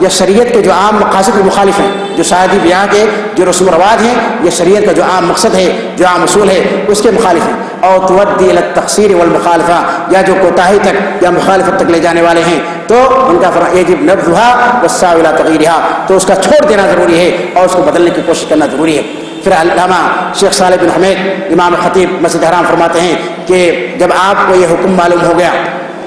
یہ شریعت کے جو عام مقاصد کے مخالف ہیں. جو شادی بیاہ کے جو رسم و رواج ہیں یہ شریعت کا جو عام مقصد ہے, جو عام اصول ہے, اس کے مخالف ہیں. اور تودی الی التقصیر والمخالفہ, یا جو کوتاہی تک یا مخالفت تک لے جانے والے ہیں, تو ان کا فرمان یجب نبذها والسعی الی تغییرها, تو اس کا چھوڑ دینا ضروری ہے اور اس کو بدلنے کی کوشش کرنا ضروری ہے. پھر علامہ شیخ صالح بن حمید امام خطیب مسجد حرام فرماتے ہیں کہ جب آپ کو یہ حکم معلوم ہو گیا,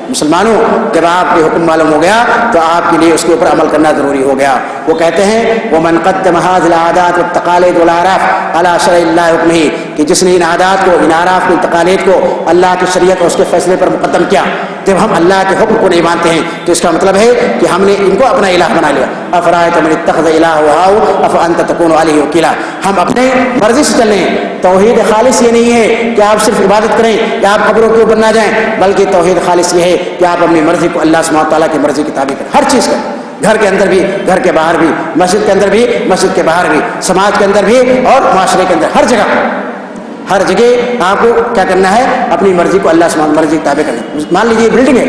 مسلمانوں جب آپ کو حکم معلوم ہو گیا تو آپ کے لیے اس کے اوپر عمل کرنا ضروری ہو گیا. وہ کہتے ہیں ومن قدم هذه العادات والتقالید والاعراف على شرع الله حکمه, کہ جس نے ان عادات کو, ان اعراف کو, تقالید کو اللہ کی شریعت اور اس کے فیصلے پر مقدم کیا. جب ہم اللہ کے حکم کو نہیں مانتے ہیں تو اس کا مطلب ہے کہ ہم نے ان کو اپنا الہ بنا لیا. افرائیت من اتخذ الہ هواه افانت تکون علیہ وکیلا, ہم اپنے مرضی سے چل رہے ہیں. توحید خالص یہ نہیں ہے کہ آپ صرف عبادت کریں یا آپ قبروں کے اوپر نہ جائیں, بلکہ توحید خالص یہ ہے کہ آپ اپنی مرضی کو اللہ سبحانہ و تعالیٰ کی مرضی کے تابع کریں. ہر چیز کریں, گھر کے اندر بھی, گھر کے باہر بھی, مسجد کے اندر بھی, مسجد کے باہر بھی, سماج کے اندر بھی اور معاشرے کے اندر, ہر جگہ آپ کو کیا کرنا ہے, اپنی مرضی کو اللہ سبحانہ مرضی کے تابع کرنا. مان لیجیے بلڈنگ ہے,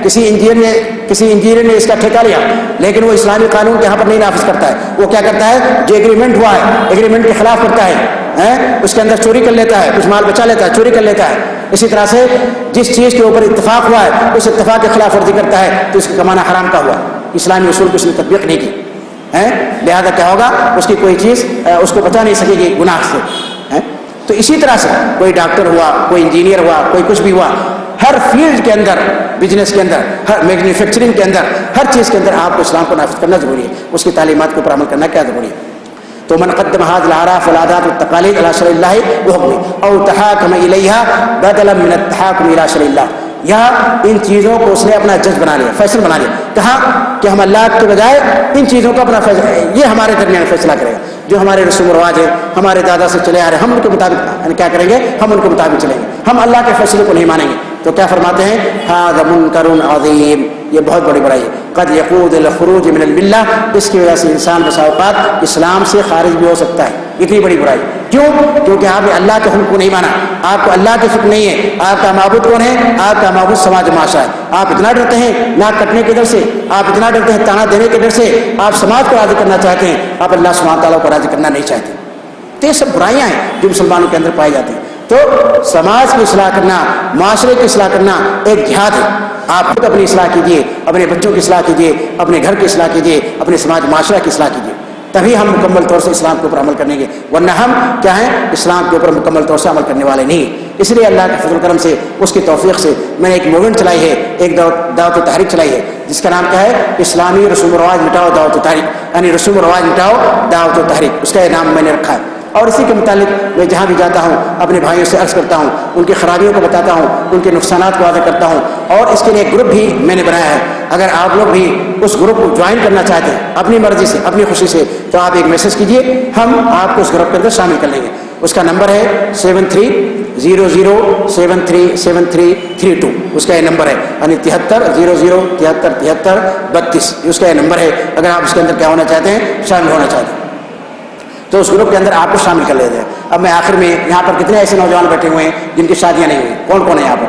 کسی انجینئر نے اس کا ٹھیکہ لیا, لیکن وہ اسلامی قانون کے یہاں پر نہیں نافذ کرتا ہے. وہ کیا کرتا ہے, جو ایگریمنٹ ہوا ہے ایگریمنٹ کے خلاف کرتا ہے, اس کے اندر چوری کر لیتا ہے, کچھ مال بچا لیتا ہے, چوری کر لیتا ہے. اسی طرح سے جس چیز کے اوپر اتفاق ہوا ہے اس اتفاق کے خلاف ورزی کرتا ہے تو اس کا کمانا حرام کا ہوا. اسلامی اصول کو اس نے تطبیق نہیں کی, لہذا کیا ہوگا, اس کی کوئی چیز اس کو بچا نہیں سکے گی گناہ سے. تو اسی طرح سے کوئی ڈاکٹر ہوا, کوئی انجینئر ہوا, کوئی کچھ بھی ہوا, ہر فیلڈ کے اندر، بزنس کے اندر، ہر مینوفیکچرنگ کے اندر، ہر چیز کے اندر آپ کو اسلام کو نافذ کرنا ضروری ہے، اس کی تعلیمات کے اوپر عمل کرنا کیا ضروری ہے. تو من قدم هذه الاعراف والعادات والتقاليد على شرع الله وحكمه او تحاكم اليها بدلا من التحاكم الى شرع الله، یا ان چیزوں کو اس نے اپنا جج بنا لیا، فیصل بنا لیا. کہا کہ ہم اللہ کے بجائے ان چیزوں کا اپنا فیصلہ، یہ ہمارے درمیان فیصلہ کرے گا. جو ہمارے رسوم و رواج ہے، ہمارے دادا سے چلے آ رہے ہیں، ہم ان کے مطابق کیا کریں گے؟ ہم ان کے مطابق چلیں گے، ہم اللہ کے فیصلے کو نہیں مانیں گے. تو کیا فرماتے ہیں؟ ھذا منکر عظیم، یہ بہت بڑی برائی ہے. قد یقود الخروج من الملہ، اس کی وجہ سے انسان بسا اوقات اسلام سے خارج بھی ہو سکتا ہے. اتنی بڑی برائی کیوں؟ کیونکہ آپ نے اللہ کے حکم کو نہیں مانا، آپ کو اللہ کی فکر نہیں ہے. آپ کا معبود کون ہے؟ آپ کا معبود سماج معاشرہ ہے. آپ اتنا ڈرتے ہیں ناک کٹنے کے ڈر سے، آپ اتنا ڈرتے ہیں تانا دینے کے ڈر سے، آپ سماج کو راضی کرنا چاہتے ہیں، آپ اللہ سبحانہ تعالیٰ کو راضی کرنا نہیں چاہتے. تو یہ سب برائیاں ہیں جو مسلمانوں کے اندر پائی جاتی ہیں. تو سماج کی اصلاح کرنا، معاشرے کی اصلاح کرنا ایک جہاد ہے. آپ خود اپنی اصلاح کیجیے، اپنے بچوں کی اصلاح کیجیے، اپنے گھر کی اصلاح کیجیے، اپنے سماج معاشرہ کی اصلاح کیجیے، تبھی ہم مکمل طور سے اسلام کے اوپر عمل کریں گے. ورنہ ہم کیا ہیں؟ اسلام کے اوپر مکمل طور سے عمل کرنے والے نہیں. اس لیے اللہ کے فضل و کرم سے، اس کی توفیق سے میں نے ایک موومنٹ چلائی ہے، ایک دعوت و تحریک چلائی ہے، جس کا نام کیا ہے؟ اسلامی رسوم و رواج مٹاؤ دعوت و تحریک، یعنی رسوم و رواج مٹاؤ دعوت و تحریک، اس کا یہ نام میں نے رکھا ہے. اور اسی کے متعلق میں جہاں بھی جاتا ہوں اپنے بھائیوں سے عرض کرتا ہوں، ان کی خرابیوں کو بتاتا ہوں، ان کے نقصانات کو واضح کرتا ہوں. اور اس کے لیے ایک گروپ بھی میں نے بنایا ہے. اگر آپ لوگ بھی اس گروپ کو جوائن کرنا چاہتے ہیں اپنی مرضی سے، اپنی خوشی سے، تو آپ ایک میسج کیجیے، ہم آپ کو اس گروپ کے اندر شامل کر لیں گے. اس کا نمبر ہے 7300737332. اس کا یہ نمبر ہے، یعنی 7300737332. اس کا یہ نمبر ہے. اگر آپ اس کے اندر کیا ہونا چاہتے ہیں؟ شامل ہونا چاہتے ہیں، تو اس گروپ کے اندر آپ کو شامل کر لیتے ہیں. اب میں آخر میں، یہاں پر کتنے ایسے نوجوان بیٹھے ہوئے ہیں جن کی شادیاں نہیں ہوئی؟ کون کون ہے یہاں پر؟